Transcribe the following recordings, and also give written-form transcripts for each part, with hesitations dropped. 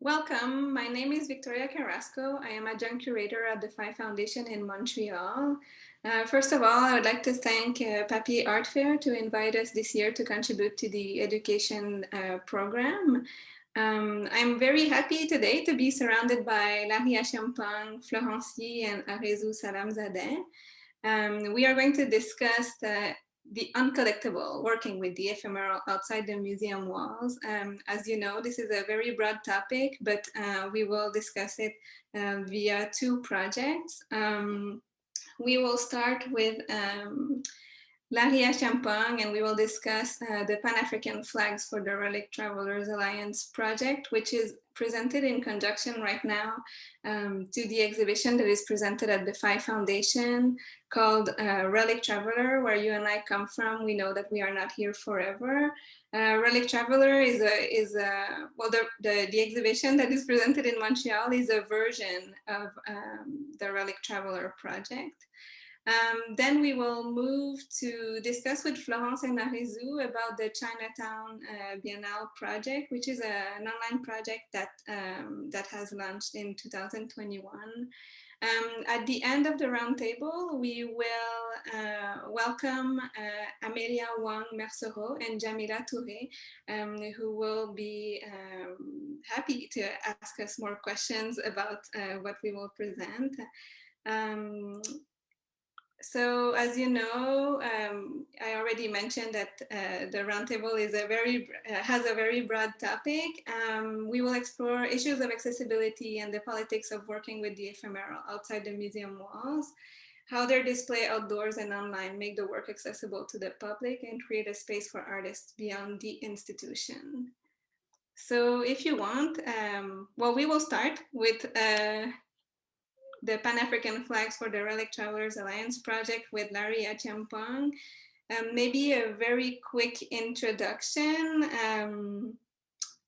Welcome. My name is Victoria Carrasco. I am adjunct curator at the Phi Foundation in Montreal. First of all, I would like to thank Papier Art Fair to invite us this year to contribute to the education program. I'm very happy today to be surrounded by Achiampong, Florence Yee, and Arezu Salamzadeh. We are going to discuss the uncollectible, working with the ephemeral outside the museum walls. As you know, this is a very broad topic, but we will discuss it via two projects. We will start with Achiampong, and we will discuss the Pan-African Flags for the RELIC Traveller's Alliance project, which is presented in conjunction right now to the exhibition that is presented at the Phi Foundation called RELIC Traveller, where you and I come from. We know that we are not here forever. RELIC Traveller is the exhibition that is presented in Montreal is a version of the RELIC Traveller project. Then we will move to discuss with Florence and Arezu about the Chinatown Biennal project, which is an online project that has launched in 2021. At the end of the roundtable, we will welcome Amelia Wang Mercereau and Jamila Touré, who will be happy to ask us more questions about what we will present. So, as you know, I already mentioned that the roundtable is has a very broad topic. We will explore issues of accessibility and the politics of working with the ephemeral outside the museum walls, how their display outdoors and online make the work accessible to the public and create a space for artists beyond the institution. So if you want, well, we will start with the Pan-African Flags for the RELIC Traveller's Alliance project with Larry Achiampong. Maybe a very quick introduction.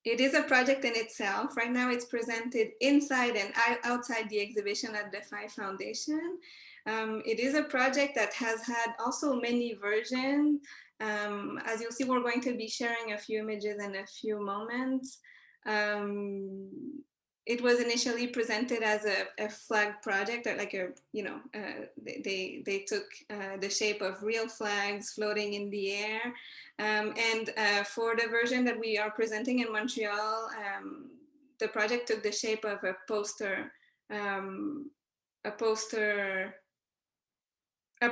It is a project in itself. Right now it's presented inside and outside the exhibition at the Phi Foundation. It is a project that has had also many versions. As you'll see, we're going to be sharing a few images in a few moments. It was initially presented as a flag project, or like they took the shape of real flags floating in the air. And for the version that we are presenting in Montreal, the project took the shape of a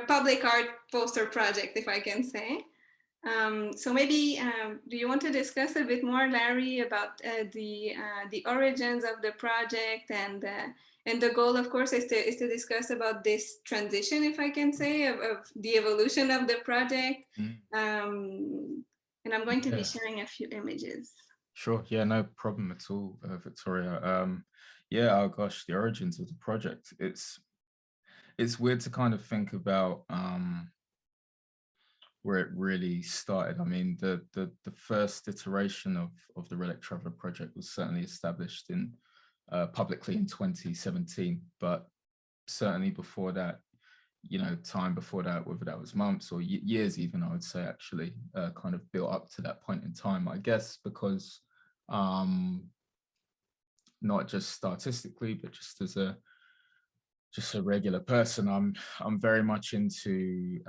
public art poster project, if I can say. So maybe, do you want to discuss a bit more, Larry, about the origins of the project, and the goal, of course, is to discuss about this transition, if I can say, of the evolution of the project. And I'm going to be sharing a few images. Sure. Yeah, no problem at all, Victoria. Yeah, oh gosh, the origins of the project. It's weird to kind of think about where it really started. I mean, the first iteration of the RELIC Traveller project was certainly established in publicly in 2017, but certainly before that, you know, time before that, whether that was months or years even, I would say, actually kind of built up to that point in time, I guess, because not just statistically, but just as a regular person, I'm very much into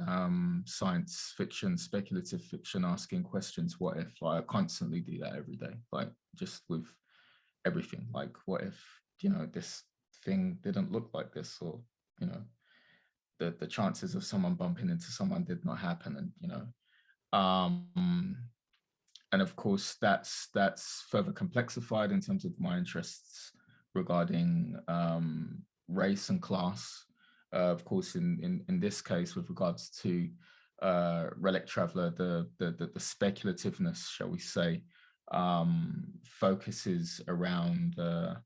science fiction, speculative fiction, asking questions. What if? I constantly do that every day, like just with everything. Like, what if, you know, this thing didn't look like this, or, you know, the chances of someone bumping into someone did not happen, and, you know, and of course that's further complexified in terms of my interests regarding race and class. Of course, in this case, with regards to RELIC Traveller, the speculativeness, shall we say, focuses around a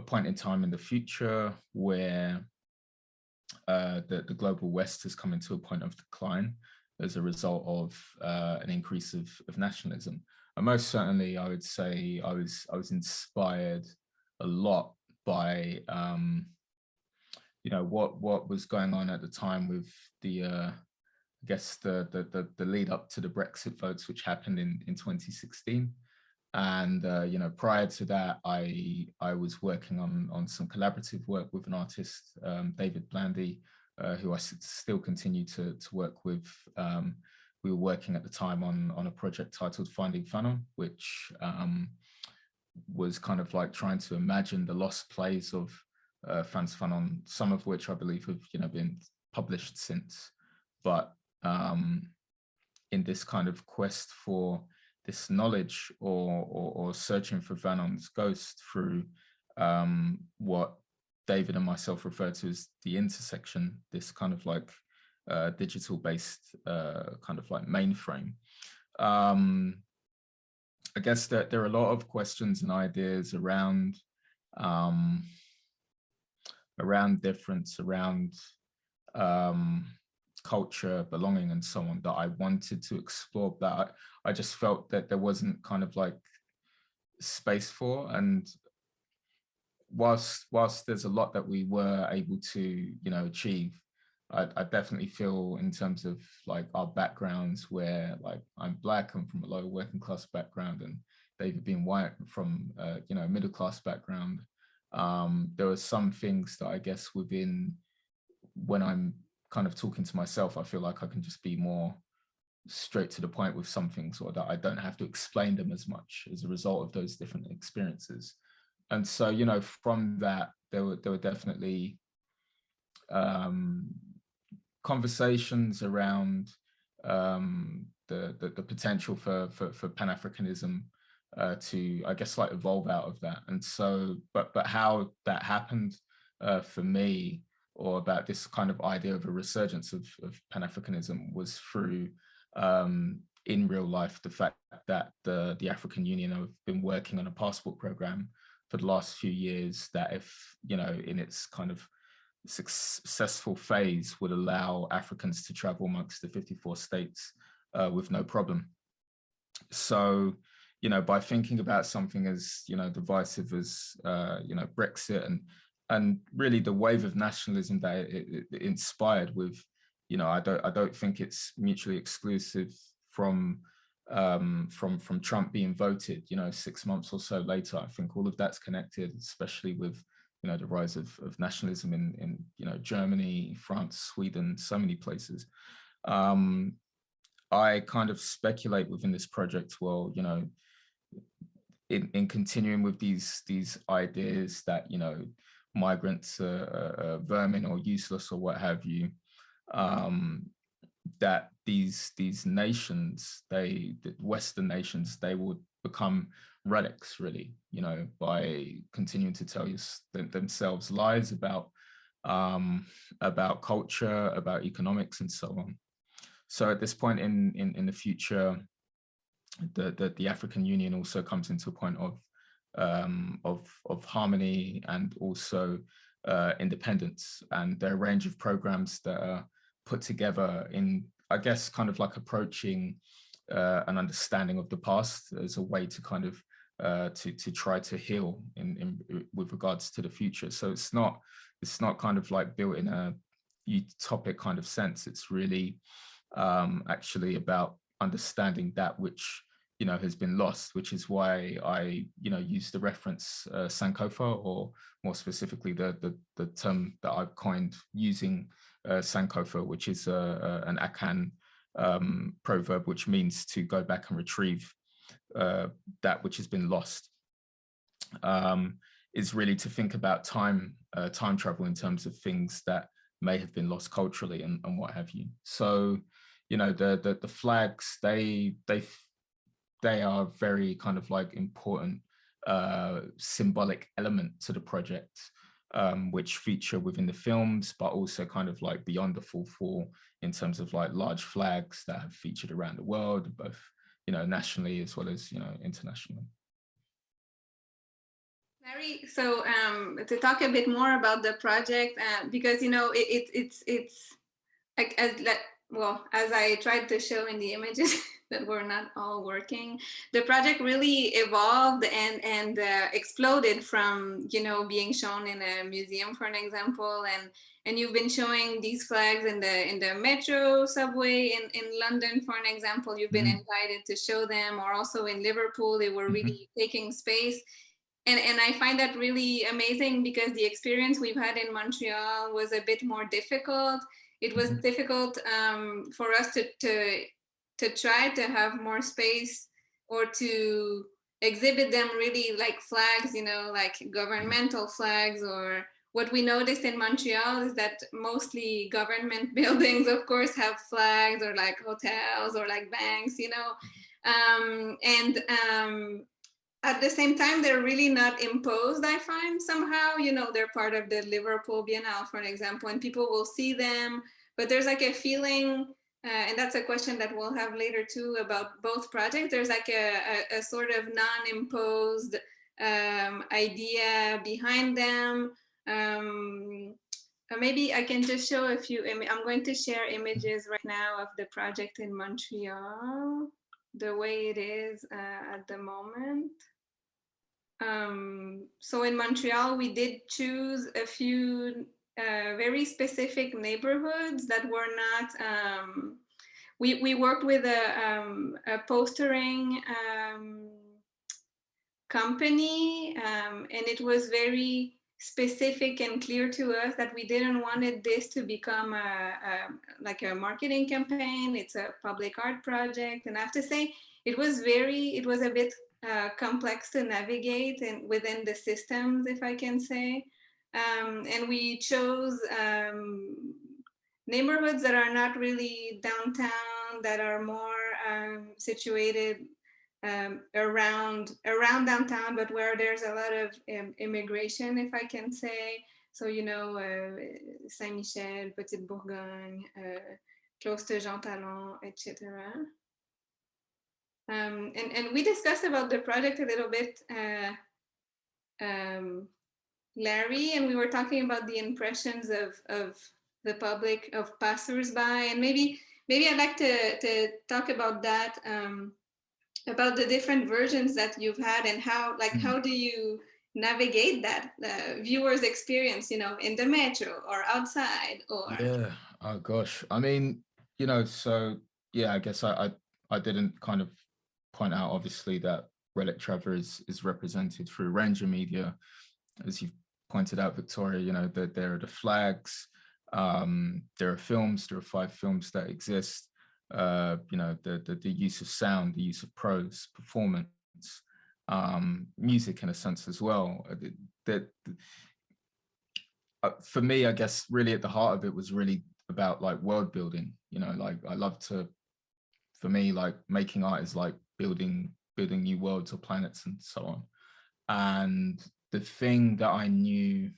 point in time in the future where the global West has come into a point of decline as a result of an increase of nationalism. And most certainly, I would say I was inspired a lot by you know, what was going on at the time with the I guess the lead up to the Brexit votes, which happened in 2016, And you know, prior to that, I was working on some collaborative work with an artist, David Blandy, who I still continue to work with. We were working at the time on a project titled Finding Fanon, which was kind of like trying to imagine the lost plays of Frantz Fanon, some of which I believe have, you know, been published since. But in this kind of quest for this knowledge or searching for Fanon's ghost through what David and myself refer to as the intersection, this kind of like digital based kind of like mainframe. I guess that there are a lot of questions and ideas around difference, around culture, belonging, and so on, that I wanted to explore, that I just felt that there wasn't kind of like space for. And whilst there's a lot that we were able to, you know, achieve, I definitely feel in terms of like our backgrounds, where like I'm Black, I'm from a low working class background, and David being white from you know, middle class background, there are some things that I guess within, when I'm kind of talking to myself, I feel like I can just be more straight to the point with some things, or that I don't have to explain them as much as a result of those different experiences. And so, you know, from that, there were definitely conversations around the potential for Pan-Africanism to, I guess, like evolve out of that. And so, but how that happened for me, or about this kind of idea of a resurgence of Pan-Africanism, was through, in real life, the fact that the African Union have been working on a passport program for the last few years, that, if, you know, in its kind of successful phase, would allow Africans to travel amongst the 54 states with no problem. So, you know, by thinking about something as, you know, divisive as, you know, Brexit, and really the wave of nationalism that it inspired with, you know, I don't think it's mutually exclusive from Trump being voted, you know, 6 months or so later. I think all of that's connected, especially with, you know, the rise of nationalism in you know, Germany, France, Sweden, so many places. I kind of speculate within this project, well, you know, in continuing with these ideas that, you know, migrants are vermin or useless or what have you, that these nations, the Western nations, they would become relics, really, you know, by continuing to tell themselves lies about culture, about economics, and so on. So at this point in the future, the African Union also comes into a point of harmony, and also independence, and there are a range of programs that are put together in, I guess, kind of like approaching an understanding of the past as a way to kind of to try to heal in with regards to the future. So it's not kind of like built in a utopic kind of sense. It's really actually about understanding that which, you know, has been lost, which is why I, you know, use the reference Sankofa, or more specifically the term that I've coined using Sankofa, which is an Akan proverb, which means to go back and retrieve that which has been lost. Is really to think about time travel in terms of things that may have been lost culturally, and what have you. So, you know, the flags, they are very kind of like important symbolic element to the project, which feature within the films, but also kind of like beyond the full four, in terms of like large flags that have featured around the world, both, you know, nationally as well as, you know, internationally. Larry, so to talk a bit more about the project, because, you know, it's like, as well, as I tried to show in the images that were not all working, the project really evolved and exploded from, you know, being shown in a museum, for an example, and you've been showing these flags in the metro subway in London, for an example. You've been invited to show them, or also in Liverpool, they were really taking space. And I find that really amazing, because the experience we've had in Montreal was a bit more difficult. It was difficult for us to try to have more space, or to exhibit them really like flags, you know, like governmental flags. Or what we noticed in Montreal is that mostly government buildings, of course, have flags, or like hotels, or like banks, you know. At the same time, they're really not imposed, I find, somehow. You know, they're part of the Liverpool Biennale, for an example, and people will see them, but there's like a feeling, and that's a question that we'll have later too about both projects. There's like a sort of non-imposed idea behind them. Maybe I can just show a few. I'm going to share images right now of the project in Montreal, the way it is at the moment. So in Montreal, we did choose a few very specific neighborhoods that were not, we worked with a postering company, and it was very specific and clear to us that we didn't wanted this to become like a marketing campaign. It's a public art project, and I have to say it was a bit complex to navigate and within the systems, if I can say. And we chose neighborhoods that are not really downtown, that are more situated around downtown, but where there's a lot of immigration, if I can say. So, you know, Saint-Michel, Petite Bourgogne, close to Jean Talon, etc. And we discussed about the project a little bit, Larry, and we were talking about the impressions of the public, of passers-by, and maybe I'd like to talk about that, about the different versions that you've had, and how, like, how do you navigate that viewer's experience, you know, in the metro or outside, or Oh gosh, I mean, you know, so yeah, I guess I didn't kind of point out, obviously, that Relic Traveller is represented through a range of media, as you've pointed out, Victoria. You know, that there are the flags, there are films, there are 5 films that exist. You know, the use of sound, the use of prose, performance, music in a sense as well. That for me, I guess, really at the heart of it was really about like world building. You know, like I love to, for me, like making art is like building new worlds or planets and so on. And the thing that I knew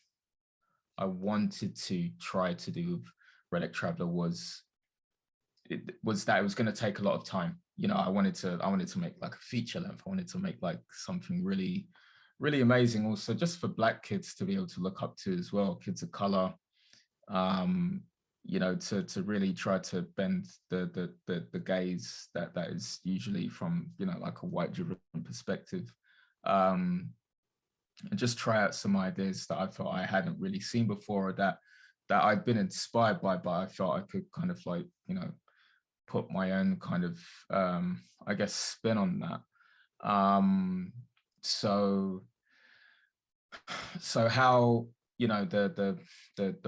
I wanted to try to do with Relic Traveller was that it was going to take a lot of time. You know, I wanted to make like a feature length. I wanted to make like something really, really amazing. Also, just for Black kids to be able to look up to as well, kids of color. You know, to really try to bend the gaze that is usually from, you know, like a white driven perspective. And just try out some ideas that I felt I hadn't really seen before, or that I'd been inspired by, but I felt I could kind of like, you know, put my own kind of, I guess, spin on that. So how, you know, the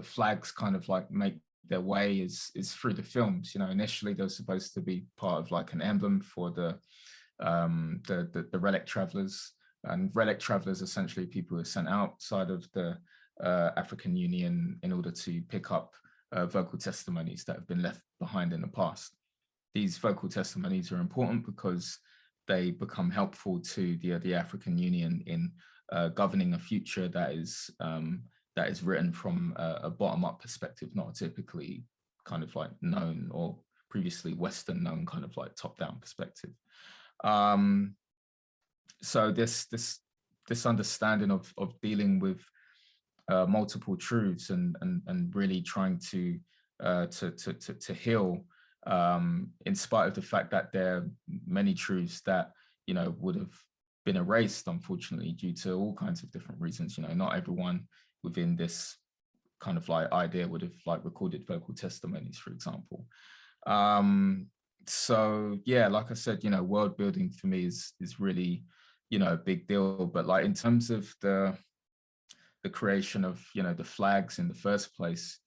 flags kind of like make their way is through the films. You know, initially they're supposed to be part of like an emblem for the Relic Travelers. And Relic Travelers, essentially people who are sent outside of the African Union in order to pick up vocal testimonies that have been left behind in the past. These vocal testimonies are important because they become helpful to the African Union in governing a future that is written from a bottom-up perspective, not typically kind of like known or previously Western known kind of like top-down perspective. So this understanding of dealing with multiple truths and really trying to heal in spite of the fact that there are many truths that, you know, would have been erased, unfortunately, due to all kinds of different reasons. You know, not everyone within this kind of like idea would have like recorded vocal testimonies, for example. So yeah, like I said, you know, world building for me is really, you know, a big deal. But like in terms of the creation of, you know, the flags in the first place,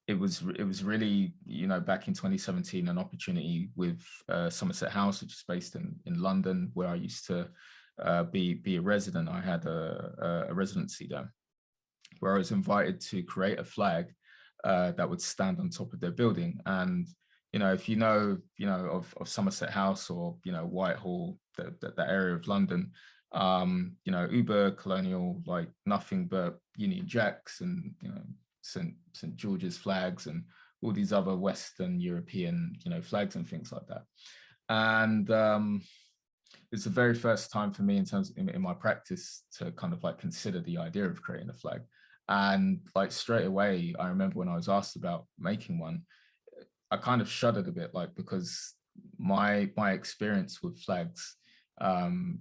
it was really, you know, back in 2017, an opportunity with Somerset House, which is based in London, where I used to be a resident. I had a residency there, where I was invited to create a flag that would stand on top of their building. And, you know, if you know of Somerset House, or, you know, Whitehall, that area of London, you know, uber colonial, like nothing but Union Jacks and, you know, St. George's flags and all these other Western European, you know, flags and things like that. And it's the very first time for me in terms in my practice to kind of like consider the idea of creating a flag. And like straight away, I remember when I was asked about making one, I kind of shuddered a bit, like, because my experience with flags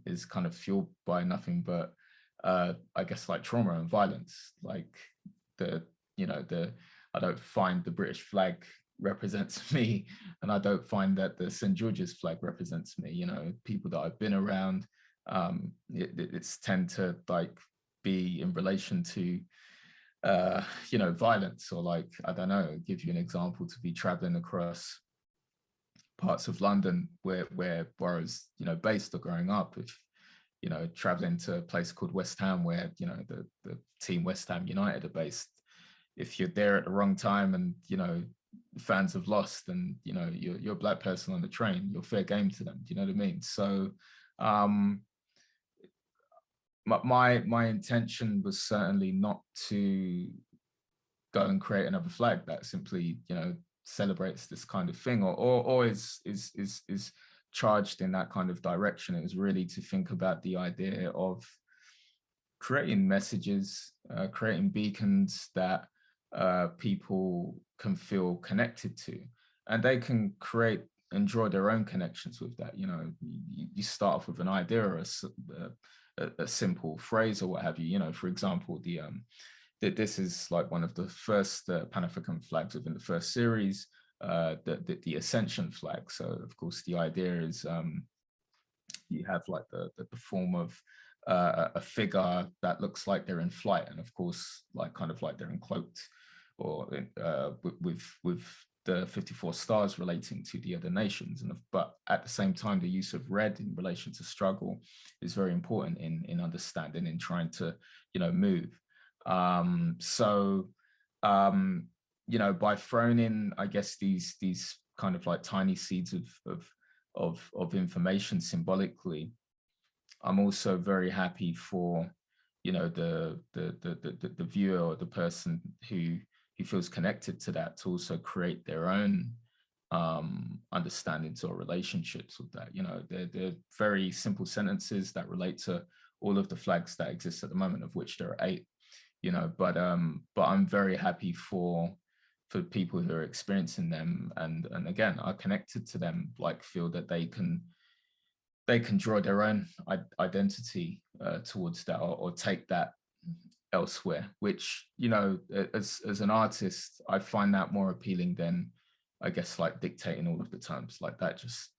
is kind of fueled by nothing but I guess like trauma and violence. Like I don't find the British flag represents me, and I don't find that the St. George's flag represents me. You know, people that I've been around, it's tend to like be in relation to you know, violence, or like, I don't know, give you an example, to be traveling across parts of London where I was, you know, based or growing up. If, you know, traveling to a place called West Ham, where, you know, the team West Ham United are based, if you're there at the wrong time and, you know, fans have lost, and, you know, you're a black person on the train, you're fair game to them. Do you know what I mean? So my intention was certainly not to go and create another flag that simply, you know, celebrates this kind of thing, or is charged in that kind of direction. It was really to think about the idea of creating messages, creating beacons that people can feel connected to, and they can create and draw their own connections with that. You know, you start off with an idea, or a simple phrase, or what have you. You know, for example, this is like one of the first Pan-African flags within the first series, the Ascension flag. So of course the idea is you have like the form of a figure that looks like they're in flight, and of course like kind of like they're encloaked, or with the 54 stars relating to the other nations. And but at the same time, the use of red in relation to struggle is very important in understanding, in trying to, you know, move. You know, by throwing in, I guess, these kind of like tiny seeds of information symbolically, I'm also very happy for, you know, the viewer, or the person who feels connected to that, to also create their own understandings or relationships with that. You know, they're very simple sentences that relate to all of the flags that exist at the moment, of which there are 8. You know, but I'm very happy for people who are experiencing them, and again are connected to them, like feel that they can draw their own identity towards that, or take that elsewhere, which, you know, as an artist, I find that more appealing than, I guess, like dictating all of the terms. Like that, just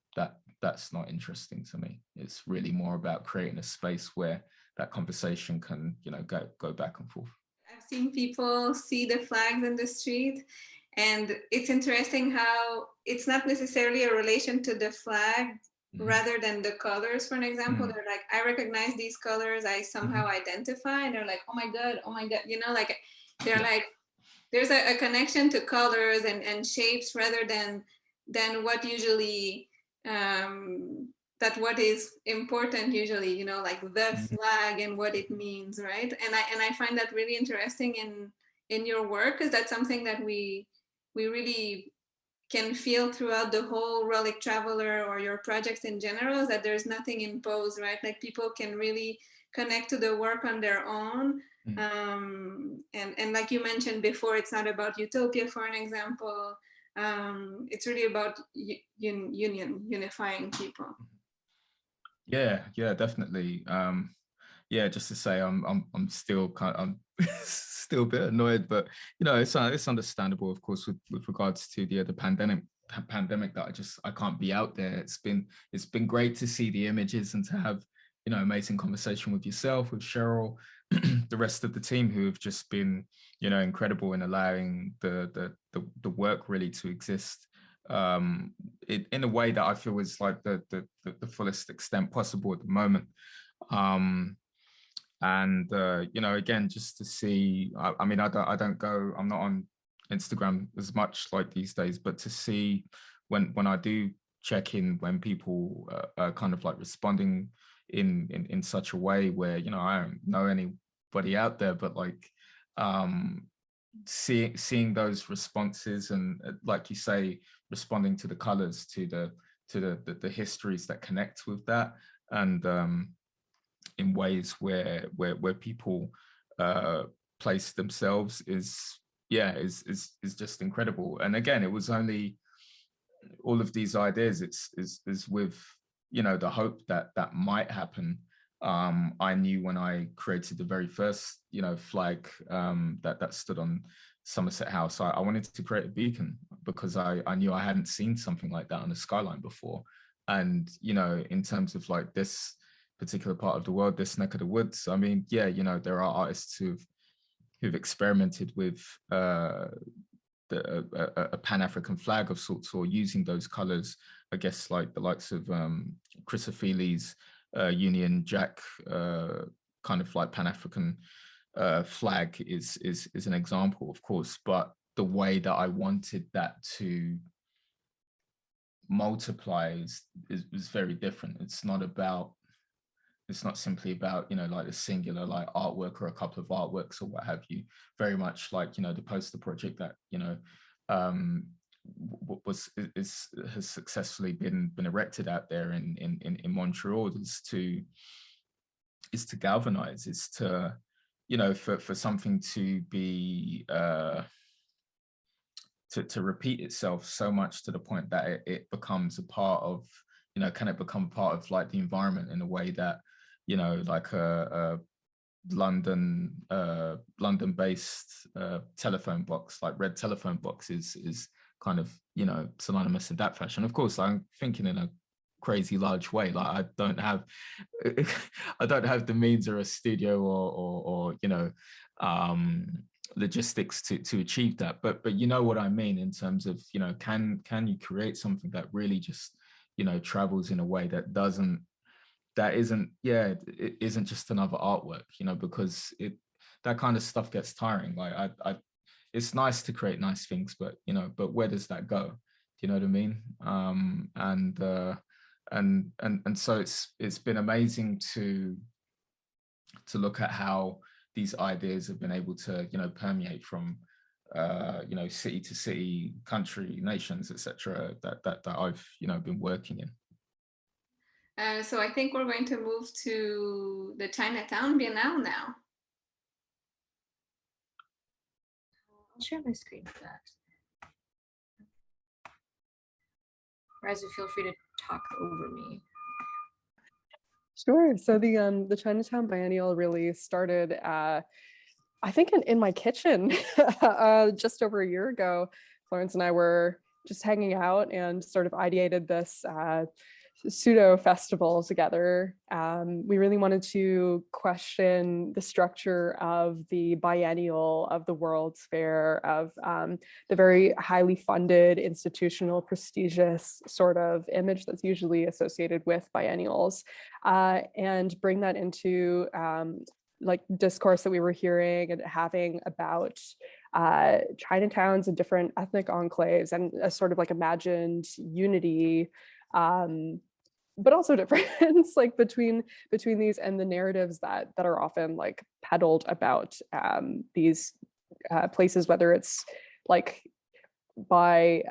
that's not interesting to me. It's really more about creating a space where that conversation can, you know, go back and forth. I've seen people see the flags in the street, and it's interesting how it's not necessarily a relation to the flag, rather than the colors. For an example, they're like, I recognize these colors, I somehow identify, and they're like, oh my god, you know, like they're like, there's a connection to colors and shapes, rather than what usually that what is important usually, you know, like the flag and what it means, right? And I find that really interesting in your work, because that's something that we really can feel throughout the whole Relic Traveller, or your projects in general, is that there's nothing imposed, right? Like people can really connect to the work on their own. And like you mentioned before, it's not about utopia, for an example. It's really about unifying people. Yeah, definitely. Yeah, just to say, I'm still I'm still a bit annoyed, but you know, it's understandable, of course, with regards to the pandemic that I can't be out there. It's been great to see the images and to have, you know, amazing conversation with yourself, with Cheryl, the rest of the team who have just been, you know, incredible in allowing the work really to exist in a way that I feel is like the fullest extent possible at the moment. And you know, again, just to see, I mean, I don't go, I'm not on Instagram as much like these days, but to see when I do check in, when people are kind of like responding in such a way where, you know, I don't know anybody out there, but like seeing those responses and like you say, responding to the colors, to the histories that connect with that, and in ways where people place themselves is just incredible. And again, it was only all of these ideas, is with, you know, the hope that that might happen. I knew when I created the very first, you know, flag that stood on Somerset House, I wanted to create a beacon because I knew I hadn't seen something like that on the skyline before. And, you know, in terms of like this particular part of the world, this neck of the woods, I mean, yeah, you know, there are artists who've experimented with a Pan-African flag of sorts, or using those colors, I guess, like the likes of Chris Ofili's Union Jack kind of like Pan-African flag is an example, of course, but the way that I wanted that to multiply is very different. It's not simply about, you know, like a singular like artwork or a couple of artworks or what have you. Very much like, you know, the poster project that, you know, has successfully been erected out there in Montreal is to galvanize, is to, you know, for something to be to repeat itself so much to the point that it becomes a part of, you know, can it become part of like the environment in a way that, you know, like a London based telephone box, like red telephone box is kind of, you know, synonymous in that fashion. Of course, I'm thinking in a crazy large way. Like I don't have the means or a studio or you know, logistics to achieve that, but you know what I mean, in terms of, you know, can you create something that really just, you know, travels in a way that isn't just another artwork, you know, because that kind of stuff gets tiring. Like I it's nice to create nice things, but, you know, but where does that go? Do you know what I mean? And so it's been amazing to look at how these ideas have been able to, you know, permeate from you know, city to city, country, nations, etc. that I've, you know, been working in. So I think we're going to move to the Chinatown Biennale now. I'll share my screen for that. Arezu, feel free to talk over me. Sure. So the Chinatown Biennial really started, I think, in my kitchen just over a year ago. Florence and I were just hanging out and sort of ideated this pseudo festival together. We really wanted to question the structure of the biennial, of the World's Fair, of the very highly funded, institutional, prestigious sort of image that's usually associated with biennials, and bring that into like discourse that we were hearing and having about Chinatowns and different ethnic enclaves, and a sort of like imagined unity, but also difference like between these and the narratives that are often like peddled about these places, whether it's like by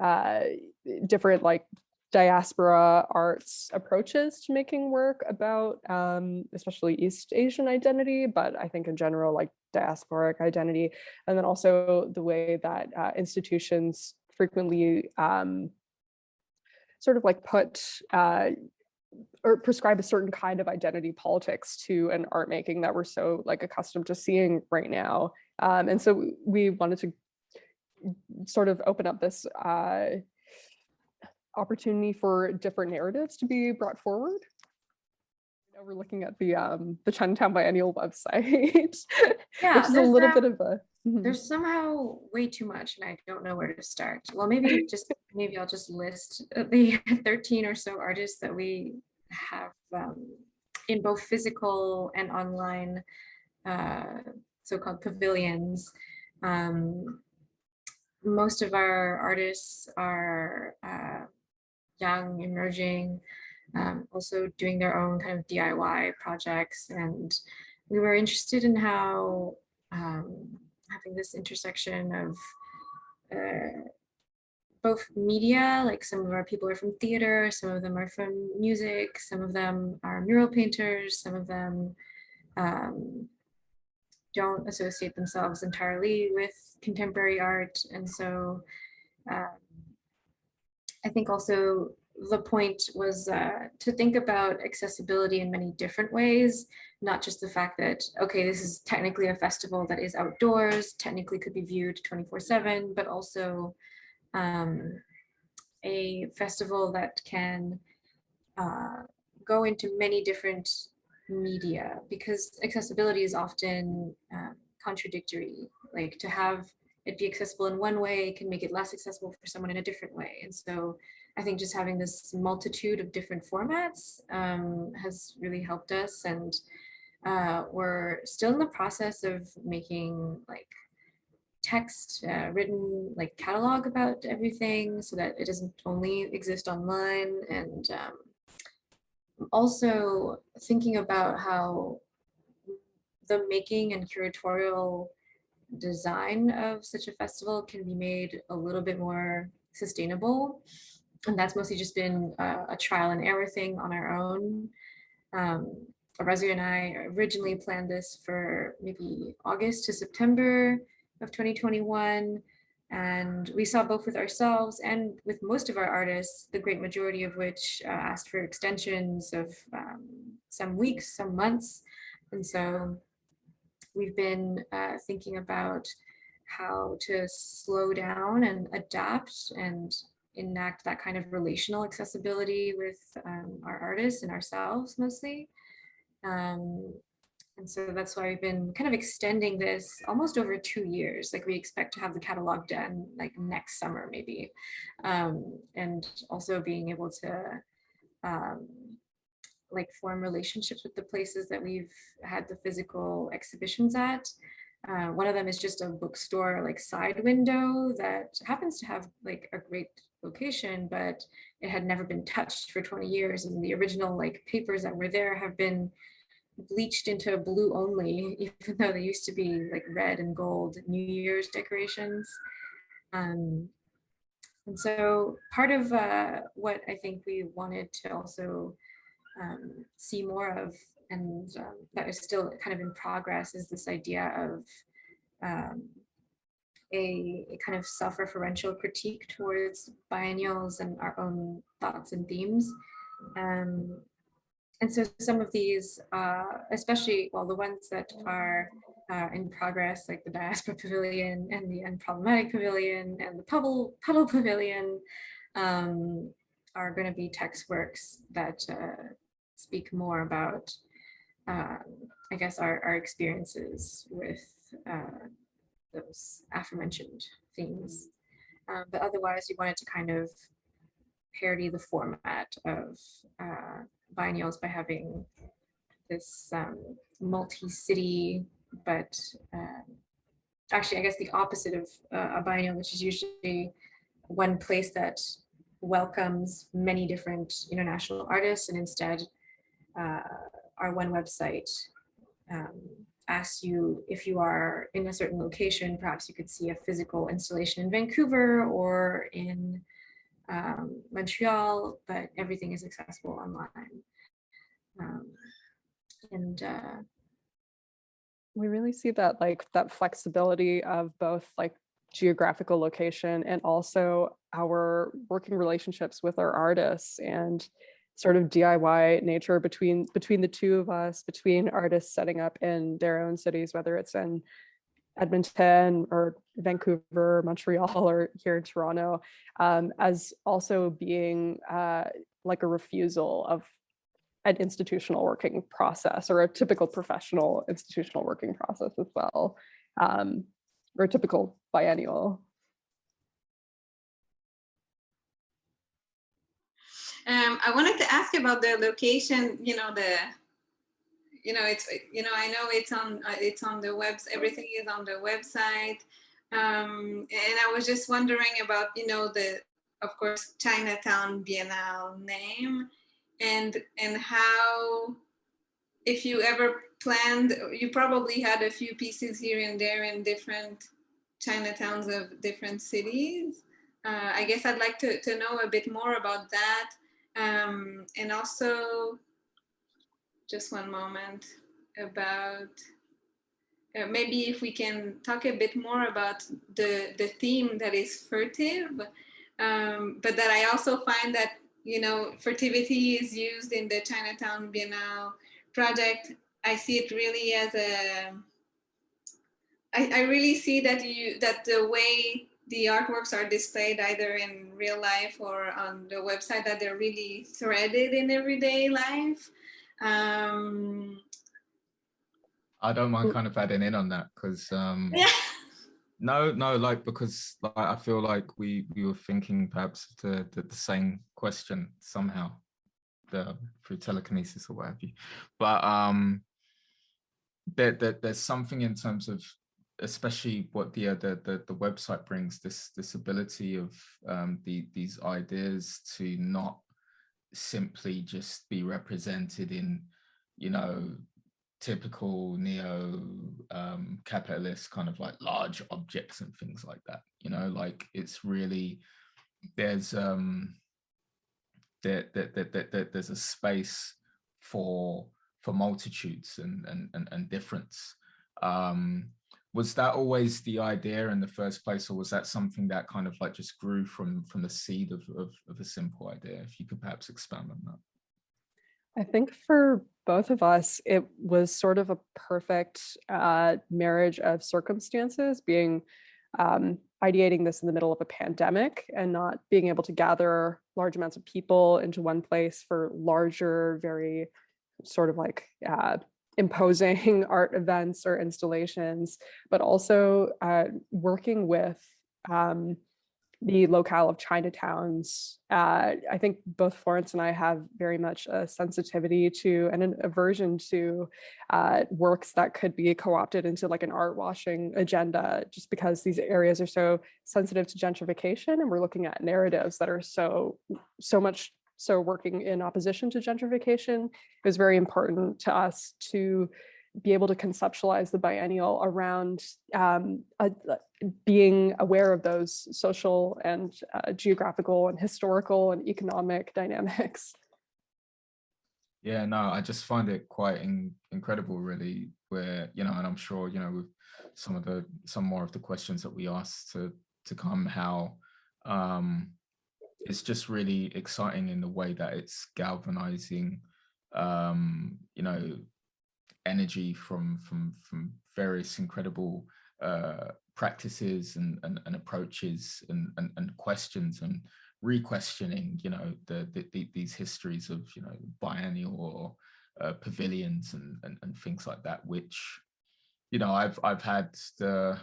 different like diaspora arts approaches to making work about especially East Asian identity, but I think in general like diasporic identity, and then also the way that institutions frequently sort of like put or prescribe a certain kind of identity politics to an art making that we're so like accustomed to seeing right now. And so we wanted to sort of open up this opportunity for different narratives to be brought forward. Now we're looking at the Chinatown Biennial website, Yeah, which is a little bit of a there's somehow way too much, and I don't know where to start. Well, maybe I'll just list the 13 or so artists that we have in both physical and online so-called pavilions. Most of our artists are young, emerging, also doing their own kind of DIY projects. And we were interested in how having this intersection of both media, like some of our people are from theater, some of them are from music, some of them are mural painters, some of them don't associate themselves entirely with contemporary art. And so I think also the point was to think about accessibility in many different ways, not just the fact that, okay, this is technically a festival that is outdoors, technically could be viewed 24/7, but also a festival that can go into many different media, because accessibility is often contradictory. Like, to have it be accessible in one way can make it less accessible for someone in a different way. And so I think just having this multitude of different formats has really helped us. And we're still in the process of making like text written like catalog about everything so that it doesn't only exist online. And also thinking about how the making and curatorial design of such a festival can be made a little bit more sustainable. And that's mostly just been a trial and error thing on our own. Arezu and I originally planned this for maybe August to September of 2021. And we saw both with ourselves and with most of our artists, the great majority of which asked for extensions of some weeks, some months. And so we've been thinking about how to slow down and adapt and enact that kind of relational accessibility with our artists and ourselves mostly. And so that's why we've been kind of extending this almost over 2 years. Like, we expect to have the catalog done like next summer maybe. And also being able to like form relationships with the places that we've had the physical exhibitions at. One of them is just a bookstore like side window that happens to have like a great location, but it had never been touched for 20 years. And the original like papers that were there have been bleached into blue only, even though they used to be like red and gold New Year's decorations. And so part of what I think we wanted to also see more of, and that is still kind of in progress, is this idea of a kind of self-referential critique towards biennials and our own thoughts and themes. And so some of these, especially, well, the ones that are in progress, like the Diaspora Pavilion and the Unproblematic Pavilion and the Puddle Pavilion, are going to be text works that speak more about, I guess, our experiences with those aforementioned themes. But otherwise, we wanted to kind of parody the format of biennials by having this multi-city, but actually, I guess the opposite of a biennial, which is usually one place that welcomes many different international artists, and instead our one website asks you if you are in a certain location, perhaps you could see a physical installation in Vancouver or in Montreal, but everything is accessible online. And we really see that like that flexibility of both like geographical location, and also our working relationships with our artists and sort of DIY nature between the two of us, between artists setting up in their own cities, whether it's in Edmonton or Vancouver, Montreal, or here in Toronto, as also being like a refusal of an institutional working process, or a typical professional institutional working process as well, or a typical biennial. I wanted to ask about the location, it's, I know it's on the webs, everything is on the website. And I was just wondering about, of course, Chinatown Biennal name, and how, if you ever planned, you probably had a few pieces here and there in different Chinatowns of different cities. I guess I'd like to know a bit more about that. And also, just one moment, about maybe if we can talk a bit more about the theme that is furtive, but that I also find that, furtivity is used in the Chinatown Biennal project. I see it really as I really see that the way the artworks are displayed, either in real life or on the website, that they're really threaded in everyday life. I don't mind kind of adding in on that, because yeah. because I feel like we were thinking perhaps the same question somehow, through telekinesis or what have you. But there's something in terms of, especially what the website brings, this ability of these ideas to not simply just be represented in, typical neo capitalist kind of like large objects and things like that. Like, it's really, there's there's a space for multitudes and difference. Was that always the idea in the first place, or was that something that kind of like just grew from the seed of a simple idea? If you could perhaps expand on that. I think for both of us, it was sort of a perfect marriage of circumstances, being ideating this in the middle of a pandemic and not being able to gather large amounts of people into one place for larger, very sort of like imposing art events or installations, but also working with the locale of Chinatowns. I think both Florence and I have very much a sensitivity to and an aversion to works that could be co-opted into like an art washing agenda, just because these areas are so sensitive to gentrification, and we're looking at narratives that are so much so working in opposition to gentrification. It was very important to us to be able to conceptualize the biennial around being aware of those social and geographical and historical and economic dynamics. Yeah, no, I just find it quite incredible, really, where, and I'm sure, with some more of the questions that we asked to come, how it's just really exciting in the way that it's galvanizing, energy from various incredible practices and approaches and questions, and re-questioning, these histories of, biennial or pavilions and things like that, which, I've had the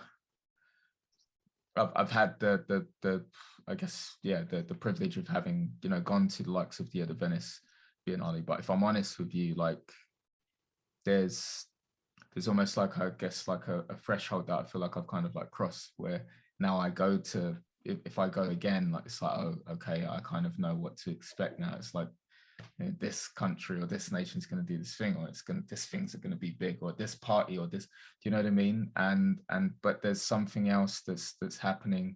I guess, the privilege of having, gone to the likes of the Venice Biennale. But if I'm honest with you, like, there's almost like, I guess, like a threshold that I feel like I've kind of like crossed, where now I go to, if I go again, like, it's like, oh, okay, I kind of know what to expect now. It's like, this country or this nation's going to do this thing, or this things are going to be big, or this party, or this, do you know what I mean? But there's something else that's happening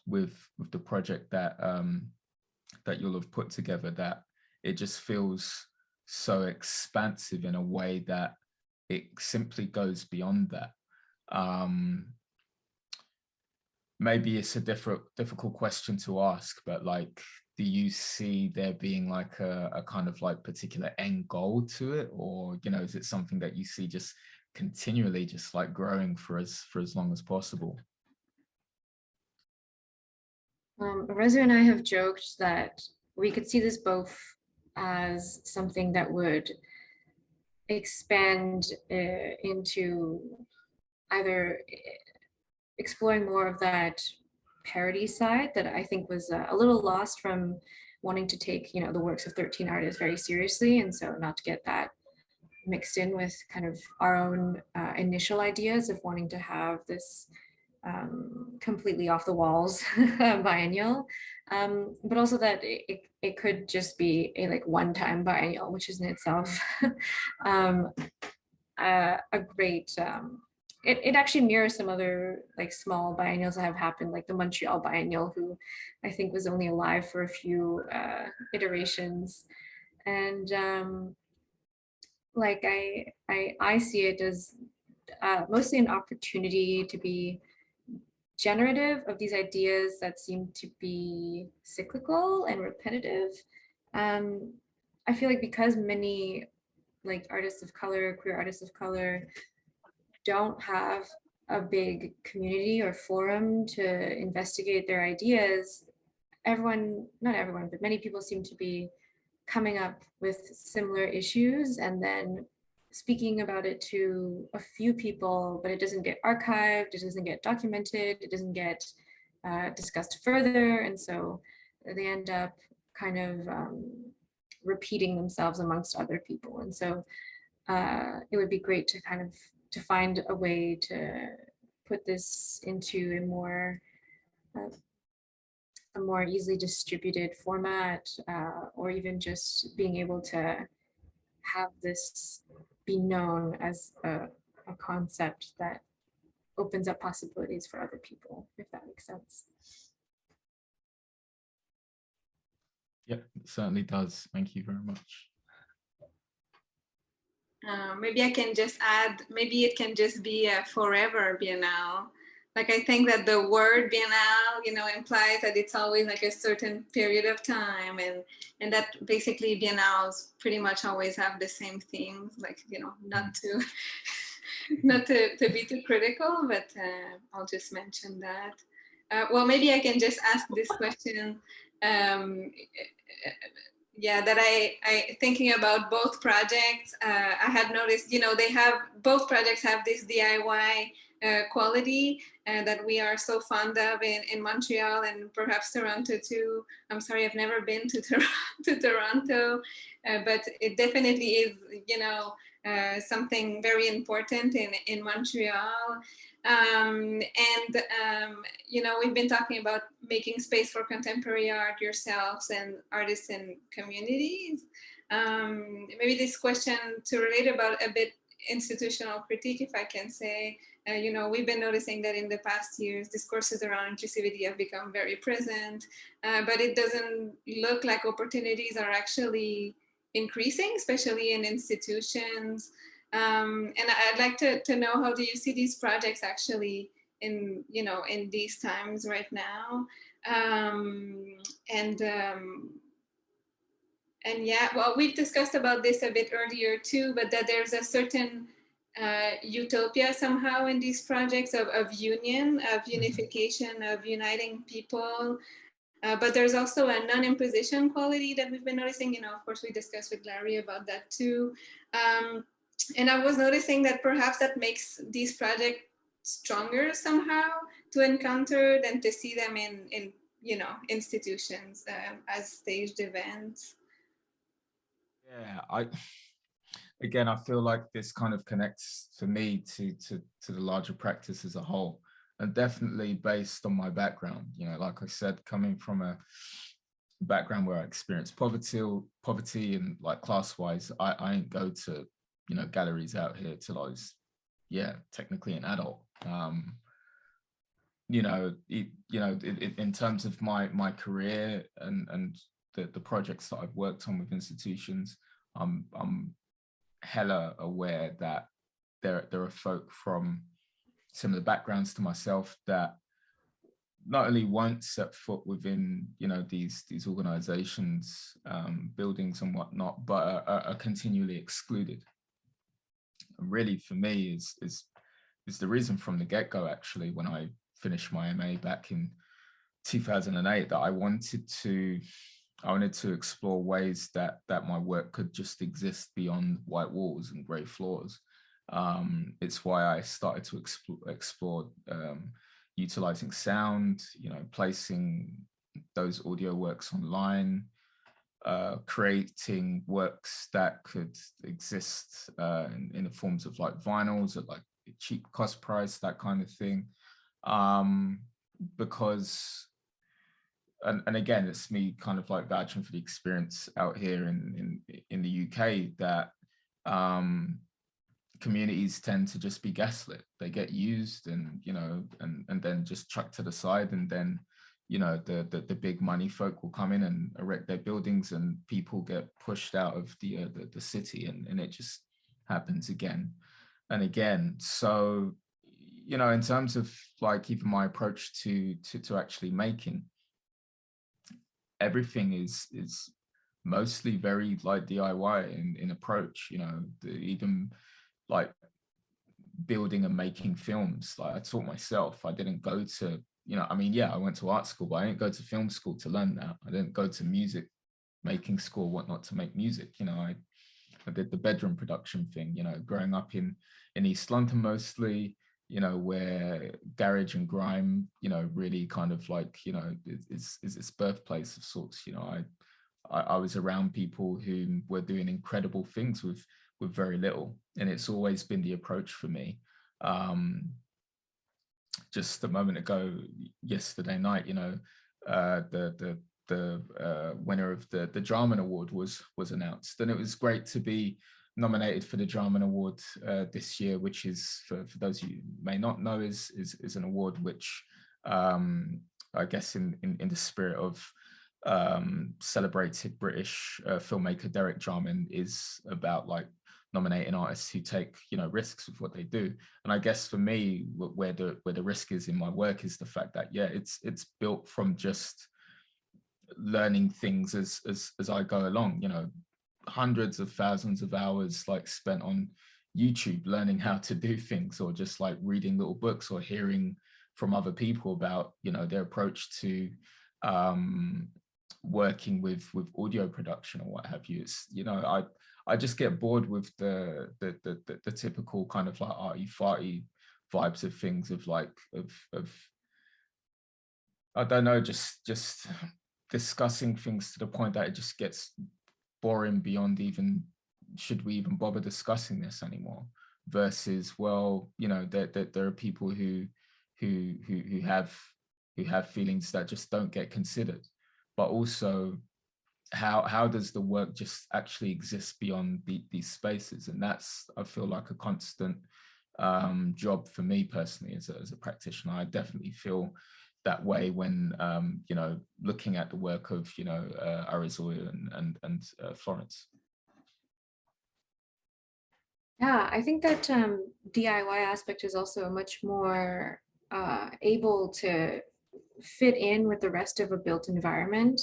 with the project that that you'll have put together, that it just feels so expansive in a way that it simply goes beyond that. maybe it's a difficult question to ask, but like, do you see there being like a kind of like particular end goal to it? Or, you know, is it something that you see just continually just like growing for as long as possible? Arezu and I have joked that we could see this both as something that would expand into either exploring more of that parody side that I think was a little lost from wanting to take, you know, the works of 13 artists very seriously, and so not to get that mixed in with kind of our own initial ideas of wanting to have this completely off the walls biennial, but also that it could just be a like one-time biennial, which is in itself a great it actually mirrors some other like small biennials that have happened, like the Montreal Biennial, who I think was only alive for a few iterations. And like I see it as mostly an opportunity to be generative of these ideas that seem to be cyclical and repetitive. I feel like because many like artists of color, queer artists of color, don't have a big community or forum to investigate their ideas, not everyone, but many people seem to be coming up with similar issues and then speaking about it to a few people, but it doesn't get archived, it doesn't get documented, it doesn't get discussed further. And so they end up kind of repeating themselves amongst other people. And so it would be great to kind of to find a way to put this into a more easily distributed format, or even just being able to have this be known as a concept that opens up possibilities for other people, if that makes sense. Yep, it certainly does. Thank you very much. Maybe I can just add, maybe it can just be a forever biennale. Like I think that the word biennale, you know, implies that it's always like a certain period of time, and that basically biennales pretty much always have the same themes, like, you know, not to be too critical, but I'll just mention that. Well, maybe I can just ask this question. Yeah, that I thinking about both projects, I had noticed, you know, both projects have this DIY quality that we are so fond of in Montreal and perhaps Toronto too. I'm sorry, I've never been to Toronto, but it definitely is, you know, something very important in Montreal. You know, we've been talking about making space for contemporary art yourselves and artists and communities. Maybe this question to relate about a bit institutional critique, if I can say, you know, we've been noticing that in the past years, discourses around inclusivity have become very present, but it doesn't look like opportunities are actually increasing, especially in institutions. And I'd like to know, how do you see these projects actually in, you know, in these times right now? And yeah, well, we've discussed about this a bit earlier too, but that there's a certain utopia somehow in these projects of union, of unification, of uniting people. But there's also a non-imposition quality that we've been noticing. You know, of course, we discussed with Larry about that too. And I was noticing that perhaps that makes these projects stronger somehow to encounter than to see them in you know, institutions as staged events. Yeah, again, I feel like this kind of connects for me to the larger practice as a whole, and definitely based on my background. You know, like I said, coming from a background where I experienced poverty and like class-wise, I didn't go to, you know, galleries out here till I was, yeah, technically an adult. You know, in terms of my career and the projects that I've worked on with institutions, I'm hella aware that there are folk from similar backgrounds to myself that not only won't set foot within, you know, these organizations, buildings and whatnot, but are continually excluded. And really, for me, is the reason from the get-go, actually, when I finished my MA back in 2008, that I wanted to explore ways that my work could just exist beyond white walls and grey floors. It's why I started to explore utilizing sound, you know, placing those audio works online, creating works that could exist in the forms of like vinyls at like a cheap cost price, that kind of thing. Because, and again, it's me kind of like vouching for the experience out here in the UK, that communities tend to just be gaslit. They get used and, you know, and then just chucked to the side, and then, you know, the big money folk will come in and erect their buildings, and people get pushed out of the city, and it just happens again and again. So, you know, in terms of like even my approach to actually making, everything is mostly very like DIY in approach, you know, even like building and making films. Like I taught myself. I didn't go to, you know, I mean, yeah, I went to art school, but I didn't go to film school to learn that. I didn't go to music making school, whatnot, to make music. You know, I did the bedroom production thing, you know, growing up in East London mostly, you know, where garage and grime, you know, really kind of like, you know, is its birthplace of sorts. You know, I was around people who were doing incredible things with very little, and it's always been the approach for me. Just a moment ago, yesterday night, you know, the winner of the Drama Award was announced, and it was great to be nominated for the Drama Award this year, which is, for those of you who may not know, is an award which, I guess in the spirit of celebrated British filmmaker Derek Jarman, is about like nominating artists who take, you know, risks with what they do. And I guess for me, where the risk is in my work is the fact that, yeah, it's built from just learning things as I go along, you know, hundreds of thousands of hours like spent on YouTube learning how to do things, or just like reading little books or hearing from other people about, you know, their approach to working with audio production or what have you. It's, you know, I just get bored with the typical kind of like arty-farty vibes of things, of like of I don't know, just discussing things to the point that it just gets boring beyond even, should we even bother discussing this anymore? Versus, well, you know, there are people who have feelings that just don't get considered. But also, how does the work just actually exist beyond these spaces? And that's, I feel like, a constant job for me personally as a practitioner. I definitely feel that way when you know, looking at the work of, you know, Arezu and Florence. Yeah, I think that DIY aspect is also much more able to fit in with the rest of a built environment,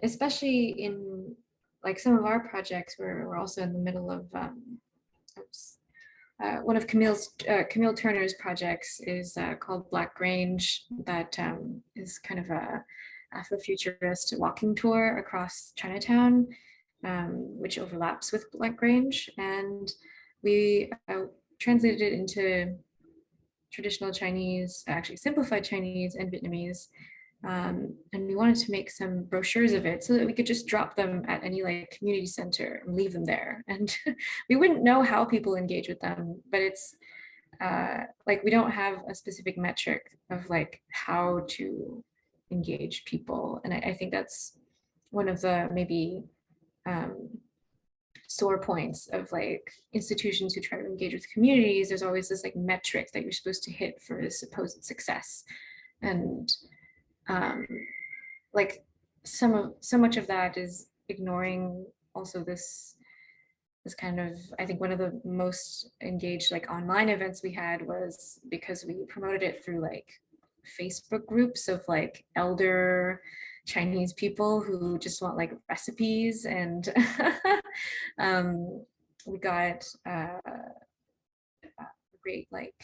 especially in like some of our projects where we're also in the middle of one of Camille Turner's projects is called Black Grange, that is kind of a Afrofuturist walking tour across Chinatown, which overlaps with Black Grange. And we translated it into traditional Chinese, actually simplified Chinese and Vietnamese. And we wanted to make some brochures of it so that we could just drop them at any like community center and leave them there. And we wouldn't know how people engage with them, but it's like, we don't have a specific metric of like how to engage people. And I think that's one of the maybe sore points of like institutions who try to engage with communities. There's always this like metric that you're supposed to hit for this supposed success. And like so much of that is ignoring also this kind of, I think one of the most engaged like online events we had was because we promoted it through like Facebook groups of like elder Chinese people who just want like recipes, and we got a great like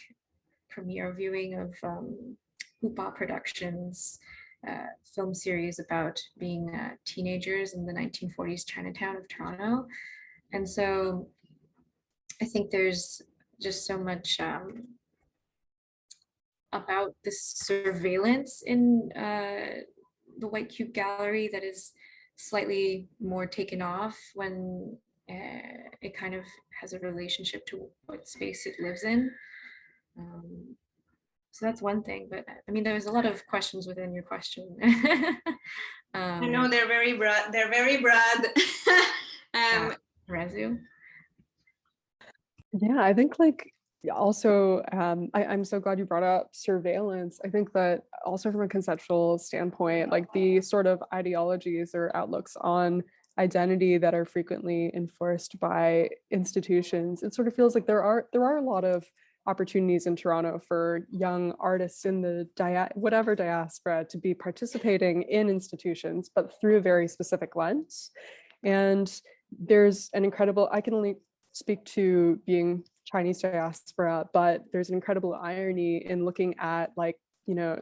premiere viewing of Hoopa Productions film series about being teenagers in the 1940s Chinatown of Toronto. And so I think there's just so much about this surveillance in the White Cube Gallery that is slightly more taken off when it kind of has a relationship to what space it lives in. So that's one thing, but I mean, there's a lot of questions within your question. I know they're very broad. They're very broad. Arezu? Yeah, I think like also, I'm so glad you brought up surveillance. I think that also from a conceptual standpoint, like the sort of ideologies or outlooks on identity that are frequently enforced by institutions, it sort of feels like there are a lot of opportunities in Toronto for young artists in the whatever diaspora to be participating in institutions, but through a very specific lens. And there's an incredible, I can only speak to being Chinese diaspora, but there's an incredible irony in looking at like, you know,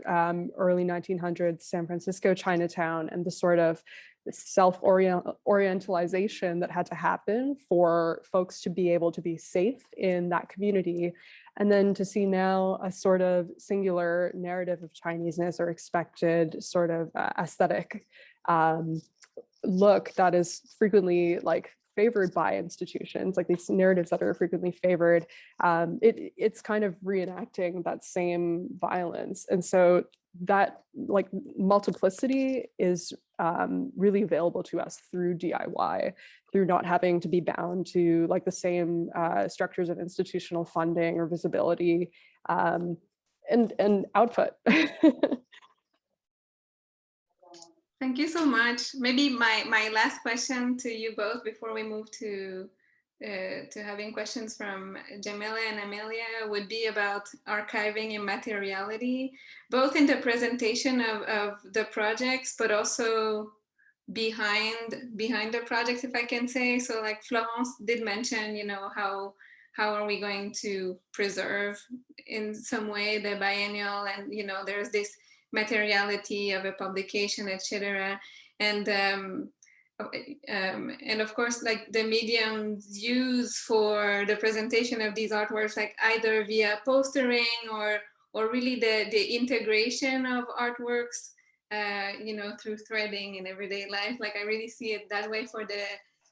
early 1900s San Francisco Chinatown and the sort of self-orientalization that had to happen for folks to be able to be safe in that community. And then to see now a sort of singular narrative of Chineseness or expected sort of aesthetic look that is frequently like favored by institutions, like these narratives that are frequently favored, it's kind of reenacting that same violence. And so that like multiplicity is really available to us through DIY, through not having to be bound to like the same structures of institutional funding or visibility and output. Thank you so much. Maybe my last question to you both before we move to having questions from Jamila and Amelia would be about archiving immateriality, both in the presentation of the projects, but also behind the projects, if I can say. So like Florence did mention, you know, how are we going to preserve in some way the biennial, and you know, there's this materiality of a publication, etc. And of course, like the mediums used for the presentation of these artworks, like either via postering or really the integration of artworks, you know, through threading in everyday life. Like I really see it that way for the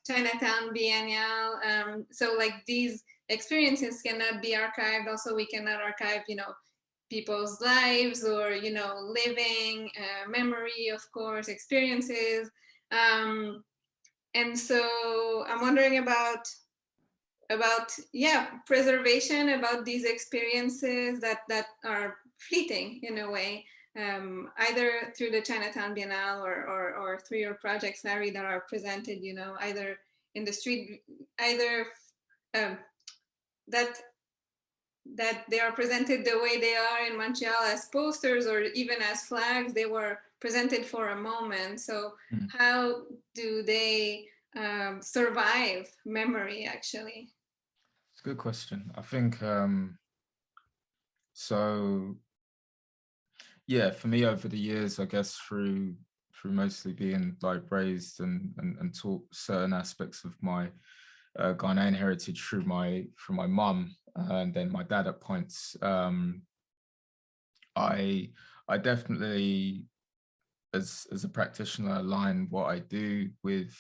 Chinatown Biennale. So like these experiences cannot be archived. Also, we cannot archive, you know, people's lives or, you know, living memory, of course, experiences. And so I'm wondering about preservation, about these experiences that are fleeting in a way, either through the Chinatown Biennale or through your projects, Larry, that are presented, you know, either in the street, either that they are presented the way they are in Montreal as posters or even as flags. They were presented for a moment. So how do they survive memory, actually? It's a good question. I think, so, yeah, for me over the years, I guess through mostly being like raised and taught certain aspects of my Ghanaian heritage through my mum and then my dad at points, I definitely, as a practitioner, align what I do with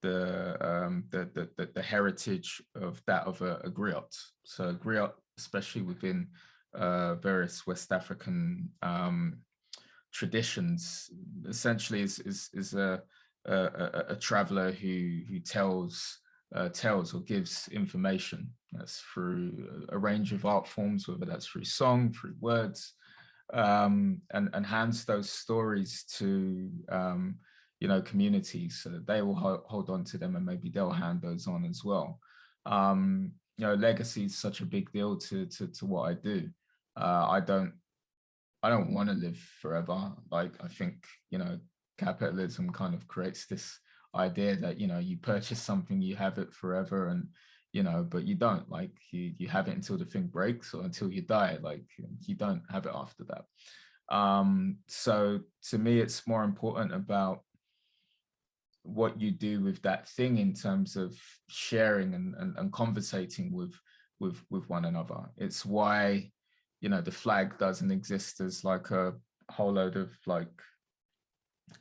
the heritage of that of a griot. So a griot, especially within various West African traditions, essentially is a traveler who tells or gives information. That's through a range of art forms, whether that's through song, through words, and hands those stories to you know, communities so that they will hold on to them, and maybe they'll hand those on as well. You know, legacy is such a big deal to what I do. I don't don't want to live forever. Like, I think, you know, capitalism kind of creates this idea that, you know, you purchase something, you have it forever, and, you know, but you don't. Like, you have it until the thing breaks or until you die. Like, you don't have it after that. So to me, it's more important about what you do with that thing in terms of sharing and conversating with one another. It's why, you know, the flag doesn't exist as like a whole load of, like,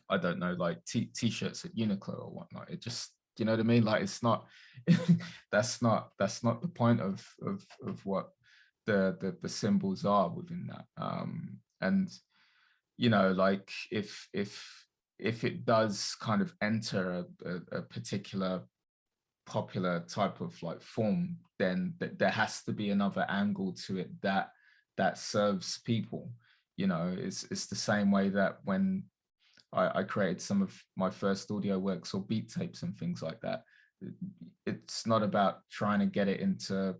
I don't know, like t-shirts at Uniqlo or whatnot. It just, you know what I mean? Like, it's not, that's not the point of what the symbols are within that. And, you know, like, if it does kind of enter a particular popular type of like form, then there has to be another angle to it that serves people. You know, it's the same way that when I created some of my first audio works or beat tapes and things like that, it's not about trying to get it into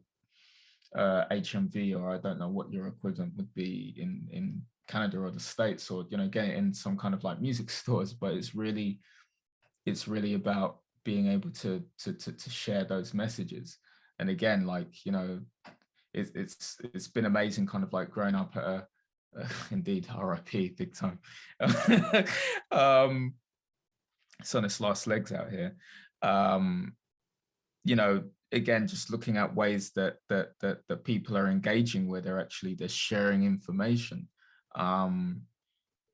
HMV, or I don't know what your equivalent would be in Canada or the States, or, you know, get it in some kind of like music stores, but it's really about being able to share those messages. And again, like, you know, it's been amazing kind of like growing up at a indeed, RIP, big time. It's on its last legs out here. You know, again, just looking at ways that people are engaging, where they're sharing information.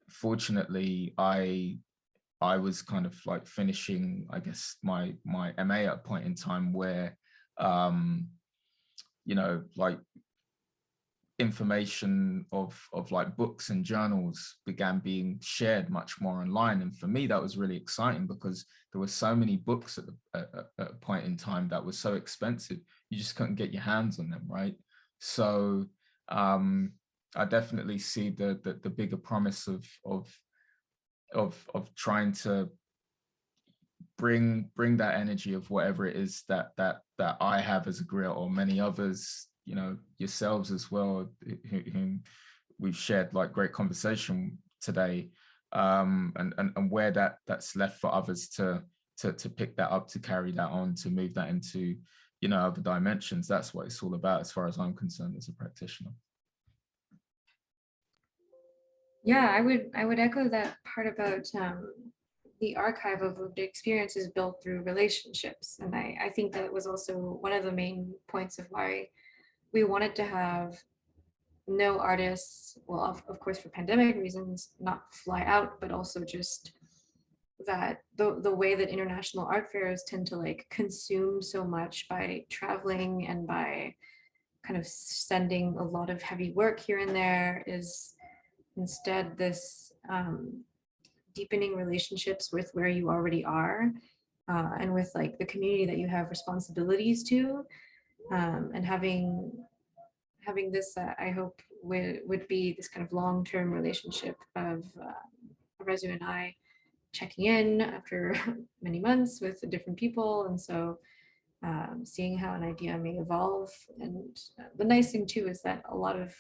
Fortunately, I was kind of like finishing, I guess, my MA at a point in time where, you know, like, information of like books and journals began being shared much more online. And for me, that was really exciting, because there were so many books at a point in time that was so expensive, you just couldn't get your hands on them, right? So I definitely see the bigger promise of trying to bring that energy of whatever it is that I have as a griot, or many others, you know, yourselves as well, whom we've shared like great conversation today, and where that's left for others to pick that up, to carry that on, to move that into, you know, other dimensions. That's what it's all about, as far as I'm concerned, as a practitioner. Yeah, I would echo that part about the archive of lived experience is built through relationships. And I think that was also one of the main points of why we wanted to have no artists, well, of course, for pandemic reasons, not fly out, but also just that the way that international art fairs tend to like consume so much by traveling and by kind of sending a lot of heavy work here and there, is instead this deepening relationships with where you already are, and with like the community that you have responsibilities to, and having this, I hope would be this kind of long-term relationship of Arezu and I checking in after many months with different people, and so seeing how an idea may evolve. And the nice thing too is that a lot of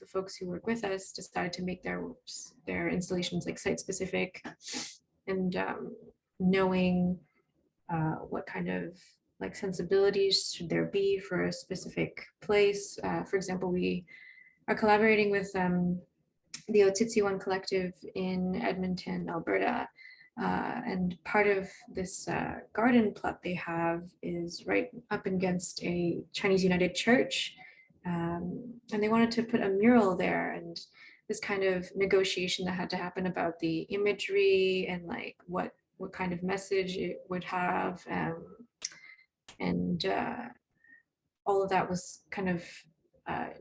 the folks who work with us decided to make their installations like site specific, and knowing what kind of like sensibilities should there be for a specific place. For example, we are collaborating with the Otitsi collective in Edmonton, Alberta. And part of this garden plot they have is right up against a Chinese United Church. And they wanted to put a mural there, and this kind of negotiation that had to happen about the imagery and like what kind of message it would have. And all of that was kind of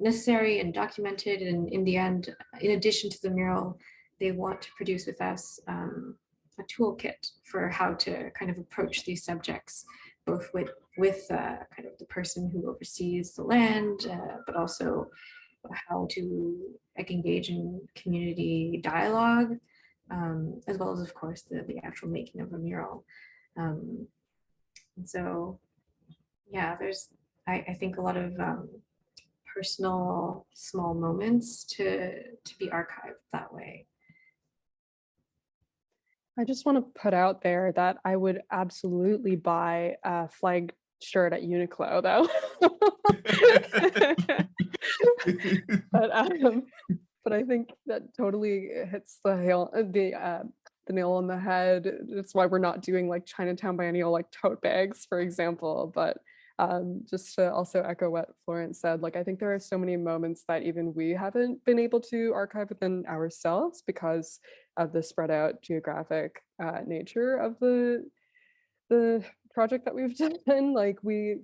necessary and documented. And in the end, in addition to the mural, they want to produce with us a toolkit for how to kind of approach these subjects, both with kind of the person who oversees the land, but also how to like engage in community dialogue, as well as, of course, the actual making of a mural. And so, yeah, there's, I think a lot of personal small moments to be archived that way. I just want to put out there that I would absolutely buy a flag shirt at Uniqlo, though. But I think that totally hits the nail on the head. That's why we're not doing like Chinatown Biennial like tote bags, for example. But just to also echo what Florence said, like I think there are so many moments that even we haven't been able to archive within ourselves because of the spread out geographic nature of the project that we've done. Like we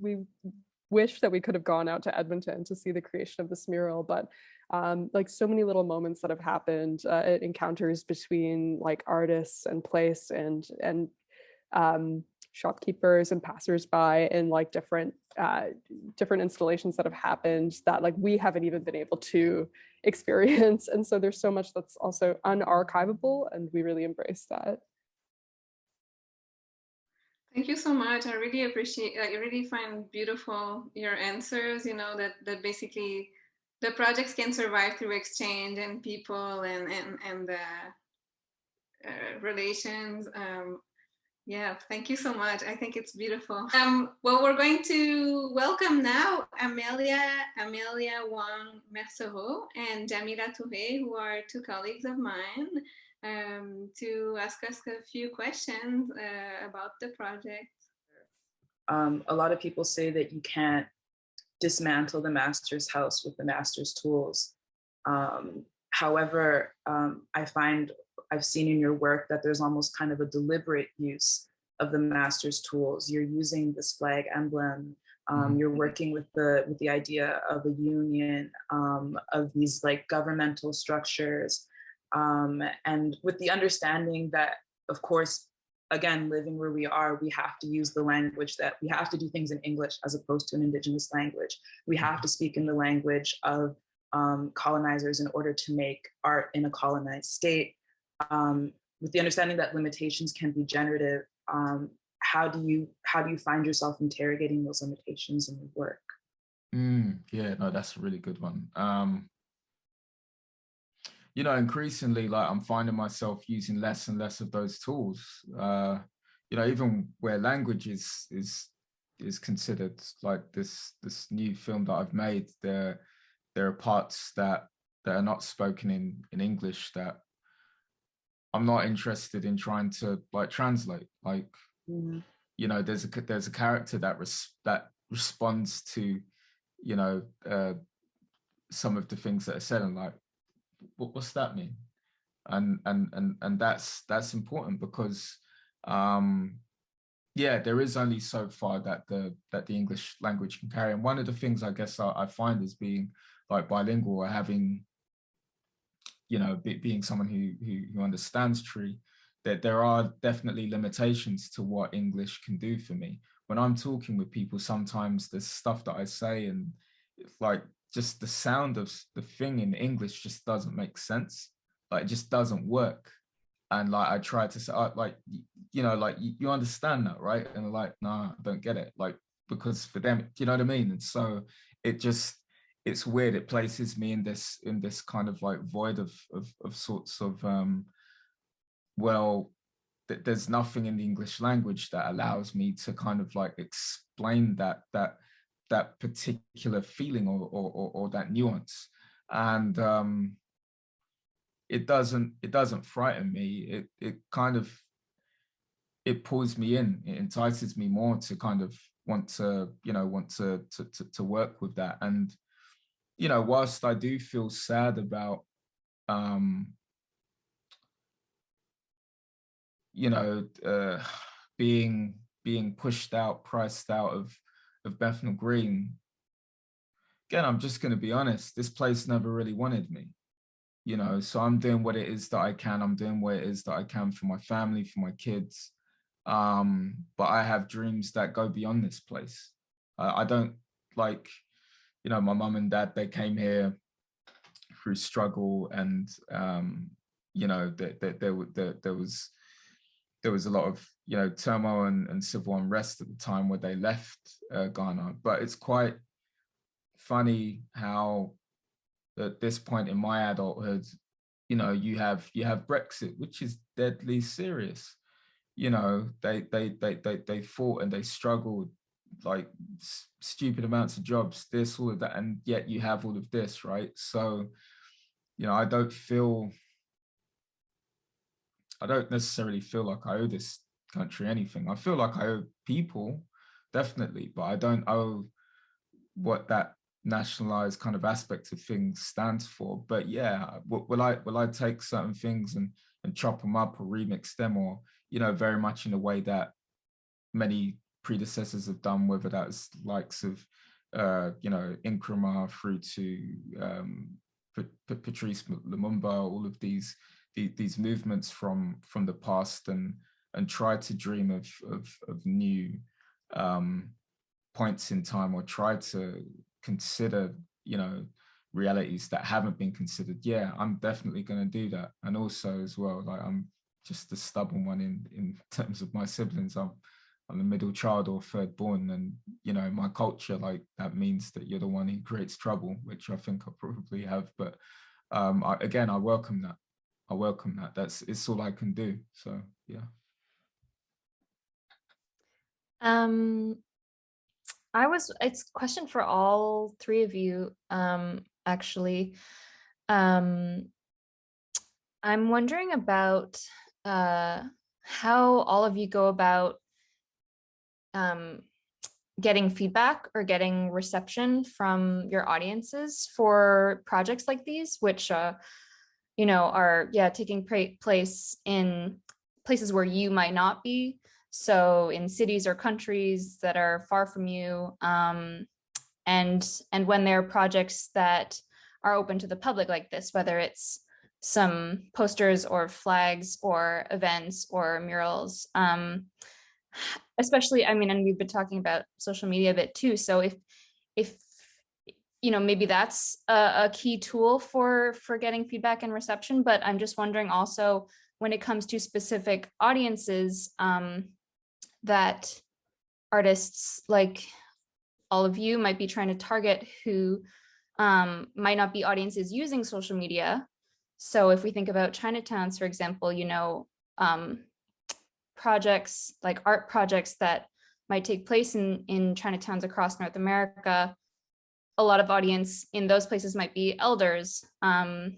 wish that we could have gone out to Edmonton to see the creation of this mural, but like so many little moments that have happened, encounters between like artists and place and shopkeepers and passersby in like different installations that have happened that like we haven't even been able to experience. And so there's so much that's also unarchivable, and we really embrace that. Thank you so much. I really appreciate, I really find beautiful your answers, you know, that basically the projects can survive through exchange and people and relations. Yeah, thank you so much. I think it's beautiful. Well, we're going to welcome now Amelia Wang Mercereau and Jamila Touré, who are two colleagues of mine, to ask us a few questions about the project. A lot of people say that you can't dismantle the master's house with the master's tools. However, I've seen in your work that there's almost kind of a deliberate use of the master's tools. You're using this flag emblem. You're working with the idea of a union, of these like governmental structures, and with the understanding that, of course, again, living where we are, we have to use the language that we have to do things in English as opposed to an indigenous language. We have to speak in the language of colonizers in order to make art in a colonized state. With the understanding that limitations can be generative, how do you find yourself interrogating those limitations in your work? Yeah, no, that's a really good one. You know, increasingly, like I'm finding myself using less and less of those tools. You know, even where language is considered, like this new film that I've made, there are parts that are not spoken in English that I'm not interested in trying to like translate. Like, you know, there's a character that responds to, you know, some of the things that are said, and like, what's that mean? And that's important because yeah, there is only so far that the English language can carry. And one of the things I guess I find is being like bilingual or having, you know, being someone who understands Tree, that there are definitely limitations to what English can do for me. When I'm talking with people, sometimes there's stuff that I say and it's like just the sound of the thing in English just doesn't make sense. Like it just doesn't work. And like I try to say, like, you know, like you understand that, right? And they're like, no, I don't get it. Like, because for them, you know what I mean? And so it's weird. It places me in this kind of like void of sorts of, well, there's nothing in the English language that allows me to kind of like explain that particular feeling or that nuance. And it doesn't frighten me. It kind of, it pulls me in. It entices me more to kind of want to work with that. And you know, whilst I do feel sad about you know, being pushed out, priced out of Bethnal Green, again, I'm just going to be honest, this place never really wanted me, you know, so I'm doing what it is that I can. I'm doing what it is that I can for my family, for my kids. But I have dreams that go beyond this place. I don't, like, you know, my mum and dad, they came here through struggle, and you know, there was a lot of, you know, turmoil and civil unrest at the time where they left Ghana. But it's quite, funny how at this point in my adulthood, you know, you have Brexit, which is deadly serious. You know, they fought and they struggled, like stupid amounts of jobs, this, all of that, and yet you have all of this, right? So, you know, I don't necessarily feel like I owe this country anything. I feel like I owe people, definitely, but I don't owe what that nationalized kind of aspect of things stands for. But yeah, will I take certain things and chop them up or remix them, or, you know, very much in a way that many predecessors have done, whether that's likes of you know, Nkrumah through to Patrice Lumumba, all of these movements from the past, and try to dream of new points in time, or try to consider, you know, realities that haven't been considered. Yeah, I'm definitely going to do that. And also as well, like, I'm just the stubborn one in terms of my siblings. I'm the middle child or third born, and, you know, my culture, like, that means that you're the one who creates trouble, which I think I probably have. But again, I welcome that. I welcome that. It's all I can do. So yeah. It's a question for all three of you, actually. I'm wondering about how all of you go about getting feedback or getting reception from your audiences for projects like these, which you know, are taking place in places where you might not be. So in cities or countries that are far from you, and when there are projects that are open to the public like this, whether it's some posters or flags or events or murals, especially, I mean, and we've been talking about social media a bit too. So if you know, maybe that's a key tool for getting feedback and reception. But I'm just wondering also, when it comes to specific audiences, that artists like all of you might be trying to target, who might not be audiences using social media. So if we think about Chinatowns, for example, you know, projects like art projects that might take place in Chinatowns across North America, a lot of audience in those places might be elders. And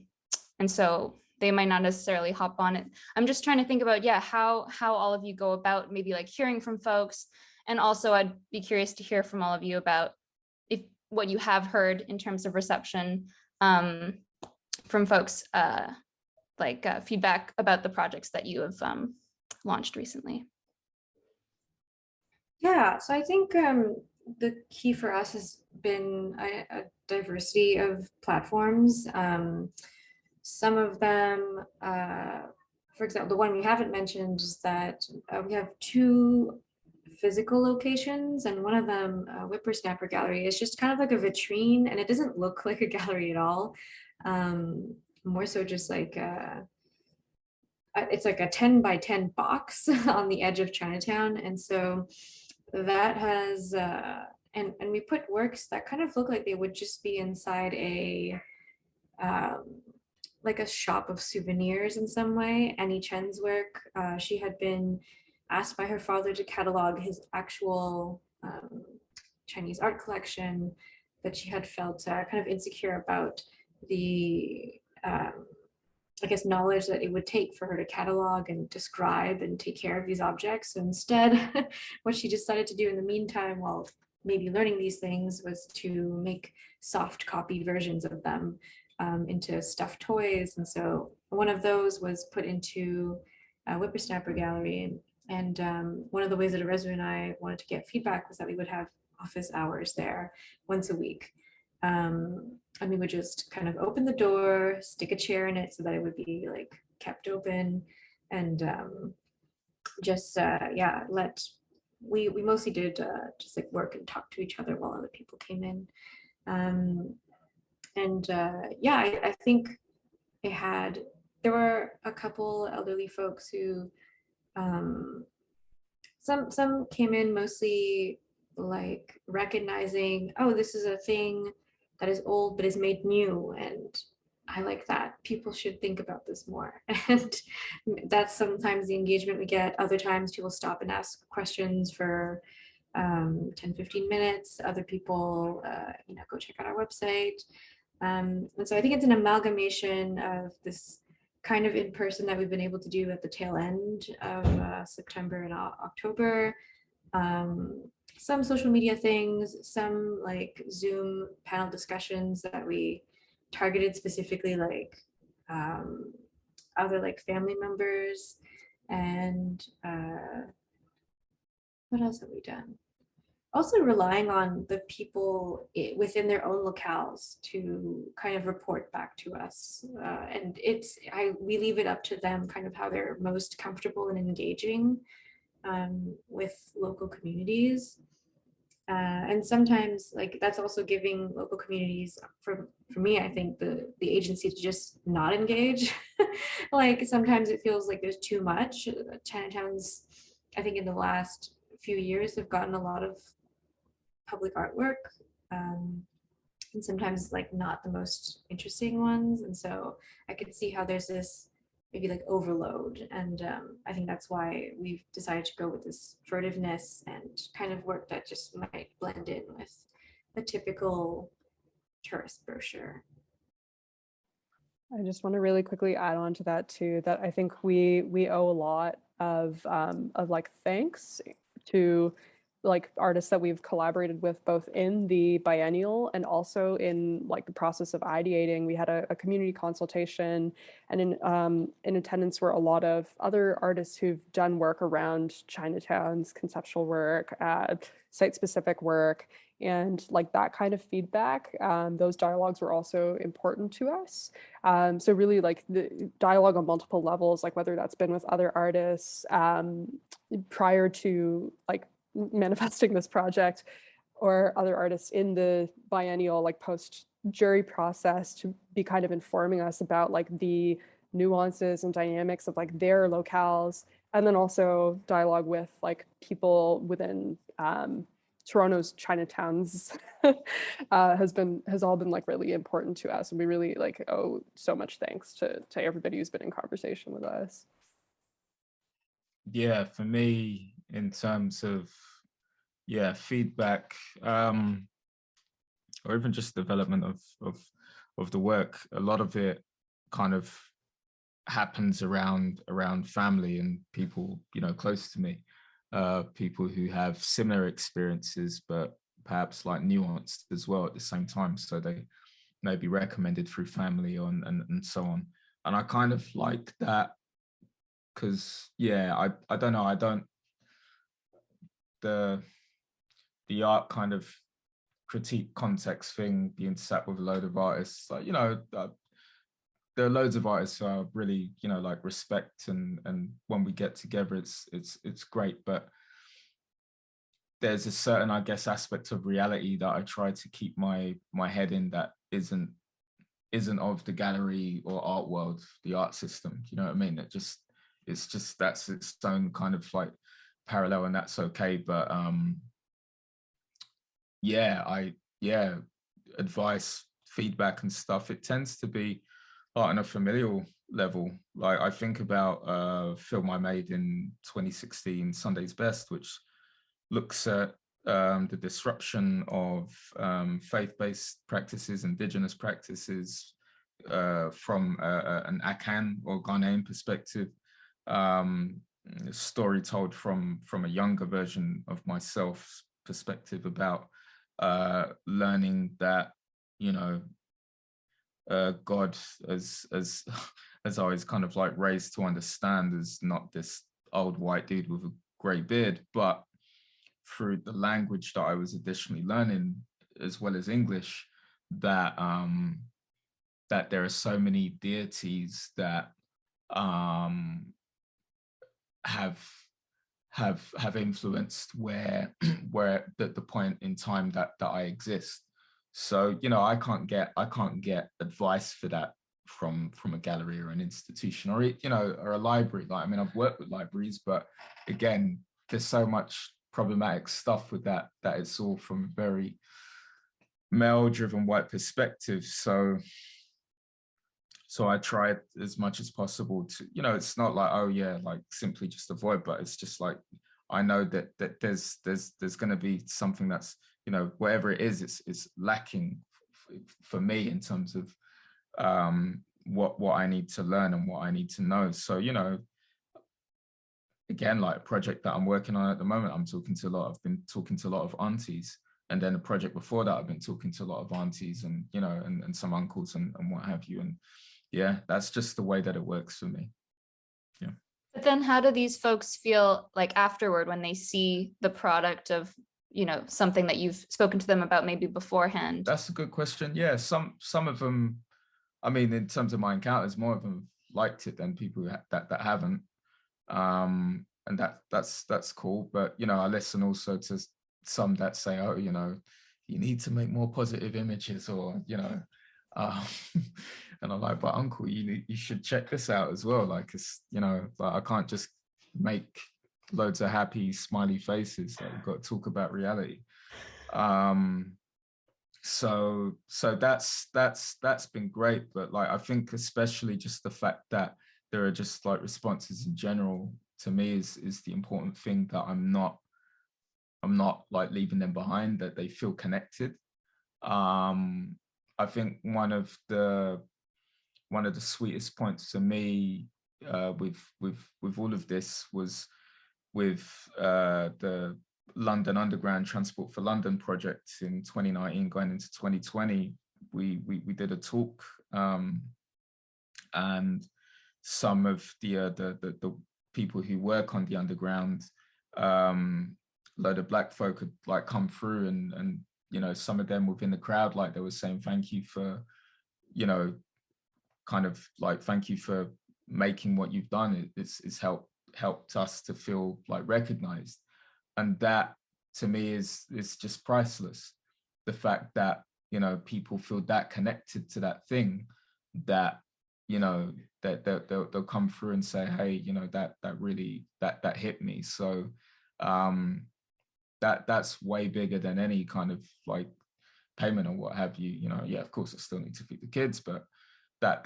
so they might not necessarily hop on it. I'm just trying to think about, how all of you go about maybe like hearing from folks. And also I'd be curious to hear from all of you about what you have heard in terms of reception from folks, feedback about the projects that you have launched recently. Yeah, so I think the key for us has been a diversity of platforms. Some of them, for example, the one we haven't mentioned is that we have 2 physical locations, and one of them, Whippersnapper Gallery, is just kind of like a vitrine, and it doesn't look like a gallery at all. More so just like it's like a 10 by 10 box on the edge of Chinatown. And so that has, and we put works that kind of look like they would just be inside a, like a shop of souvenirs in some way. Annie Chen's work, she had been asked by her father to catalog his actual Chinese art collection, but she had felt kind of insecure about the, I guess, knowledge that it would take for her to catalog and describe and take care of these objects. So instead, what she decided to do in the meantime, while maybe learning these things, was to make soft copy versions of them into stuffed toys. And so one of those was put into a Whippersnapper Gallery. And one of the ways that Arezu and I wanted to get feedback was that we would have office hours there once a week. And we would just kind of open the door, stick a chair in it so that it would be like kept open, and just we mostly did just like work and talk to each other while other people came in. I think there were a couple elderly folks who some came in mostly like recognizing, oh, this is a thing that is old but is made new, and I like that. People should think about this more. And that's sometimes the engagement we get. Other times people stop and ask questions for 10-15 minutes. Other people go check out our website. And so I think it's an amalgamation of this kind of in person that we've been able to do at the tail end of September and October. Some social media things, some like Zoom panel discussions that we targeted specifically, like other like family members, and what else have we done? Also relying on the people within their own locales to kind of report back to us, and we leave it up to them kind of how they're most comfortable in engaging with local communities. And sometimes like that's also giving local communities, for me, I think the agency to just not engage. Like sometimes it feels like there's too much. Chinatowns, I think in the last few years have gotten a lot of public artwork, and sometimes like not the most interesting ones. And so I could see how there's this maybe like overload, and I think that's why we've decided to go with this furtiveness and kind of work that just might blend in with a typical tourist brochure. I just want to really quickly add on to that too, that I think we owe a lot of like thanks to like artists that we've collaborated with both in the biennial and also in like the process of ideating. We had a community consultation, and in attendance were a lot of other artists who've done work around Chinatown's conceptual work, site-specific work, and like that kind of feedback. Those dialogues were also important to us. So really like the dialogue on multiple levels, like whether that's been with other artists prior to like manifesting this project, or other artists in the biennial like post jury process, to be kind of informing us about like the nuances and dynamics of like their locales, and then also dialogue with like people within Toronto's Chinatowns has all been like really important to us, and we really like owe so much thanks to everybody who's been in conversation with us. Yeah, for me, in terms of feedback, or even just development of the work, a lot of it kind of happens around family and people close to me, people who have similar experiences but perhaps like nuanced as well at the same time, so they may be recommended through family and so on. And I kind of like that, because I don't know, the art kind of critique context thing, being sat with a load of artists, like there are loads of artists who I really like respect, and when we get together it's great, but there's a certain, I guess, aspect of reality that I try to keep my head in, that isn't of the gallery or art world, the art system, you know what I mean? It's just that's its own kind of like parallel, and that's okay. But advice, feedback and stuff, it tends to be art on a familial level. Like I think about a film I made in 2016, Sunday's Best, which looks at the disruption of faith-based practices, indigenous practices, from an Akan or Ghanaian perspective. A story told from a younger version of myself's perspective about learning that God, as I was kind of like raised to understand, is not this old white dude with a grey beard, but through the language that I was additionally learning, as well as English, that that there are so many deities that have influenced where the point in time that I exist. So I can't get advice for that from a gallery or an institution, or or a library. Like, I mean, I've worked with libraries, but again, there's so much problematic stuff with that it's all from very male-driven white perspective. So I tried as much as possible to, you know, it's not like, oh yeah, like simply just avoid, but it's just like, I know that there's going to be something that's, you know, whatever it is, it's lacking for me in terms of what I need to learn and what I need to know. So, you know, again, like a project that I'm working on at the moment, I've been talking to a lot of aunties. And then the project before that, I've been talking to a lot of aunties and, you know, and some uncles and what have you. And yeah, that's just the way that it works for me. Yeah. But then how do these folks feel like afterward when they see the product of, you know, something that you've spoken to them about maybe beforehand? That's a good question. Yeah, some of them, I mean, in terms of my encounters, more of them liked it than people that haven't. And that's cool. But, you know, I listen also to some that say, oh, you know, you need to make more positive images, or, you know, and I'm like, but uncle, you should check this out as well. Like, it's, you know, like I can't just make loads of happy smiley faces. Like, we've got to talk about reality. So that's been great. But like, I think especially just the fact that there are just like responses in general to me is the important thing, that I'm not like leaving them behind, that they feel connected. I think one of the sweetest points for me with all of this was with the London Underground Transport for London project in 2019 going into 2020. We did a talk, and some of the people who work on the underground, load of Black folk had like come through, and you know, some of them within the crowd, like they were saying thank you for, you know, kind of like thank you for making what you've done. It's helped us to feel like recognized, and that to me is just priceless. The fact that, you know, people feel that connected to that thing, that, you know, that they'll come through and say, hey, you know, that really that hit me. So that's way bigger than any kind of like payment or what have you. You know, yeah, of course I still need to feed the kids, but that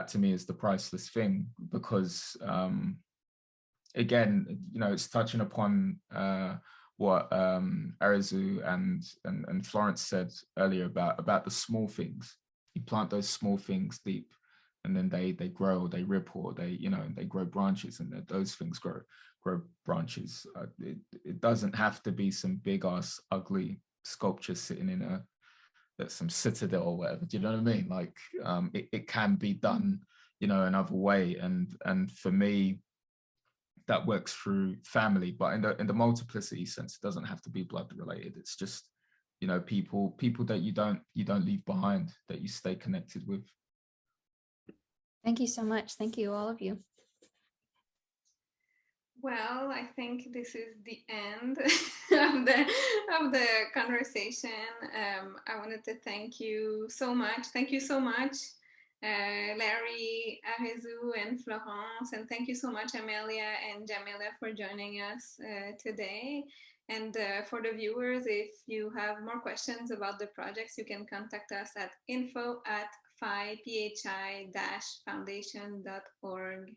to me is the priceless thing, because again, you know, it's touching upon what Arezu and Florence said earlier about the small things. You plant those small things deep, and then they grow, they ripple, they, you know, they grow branches, and those things grow branches. It doesn't have to be some big ass ugly sculpture sitting in some citadel or whatever. Do you know what I mean? Like it can be done, you know, another way. And for me, that works through family, but in the multiplicity sense, it doesn't have to be blood related. It's just, you know, people that you don't leave behind, that you stay connected with. Thank you so much. Thank you, all of you. Well, I think this is the end of the conversation. I wanted to thank you so much. Thank you so much, Larry, Arezu, and Florence. And thank you so much, Amelia and Jamila, for joining us today. And for the viewers, if you have more questions about the projects, you can contact us at info@phi-foundation.org.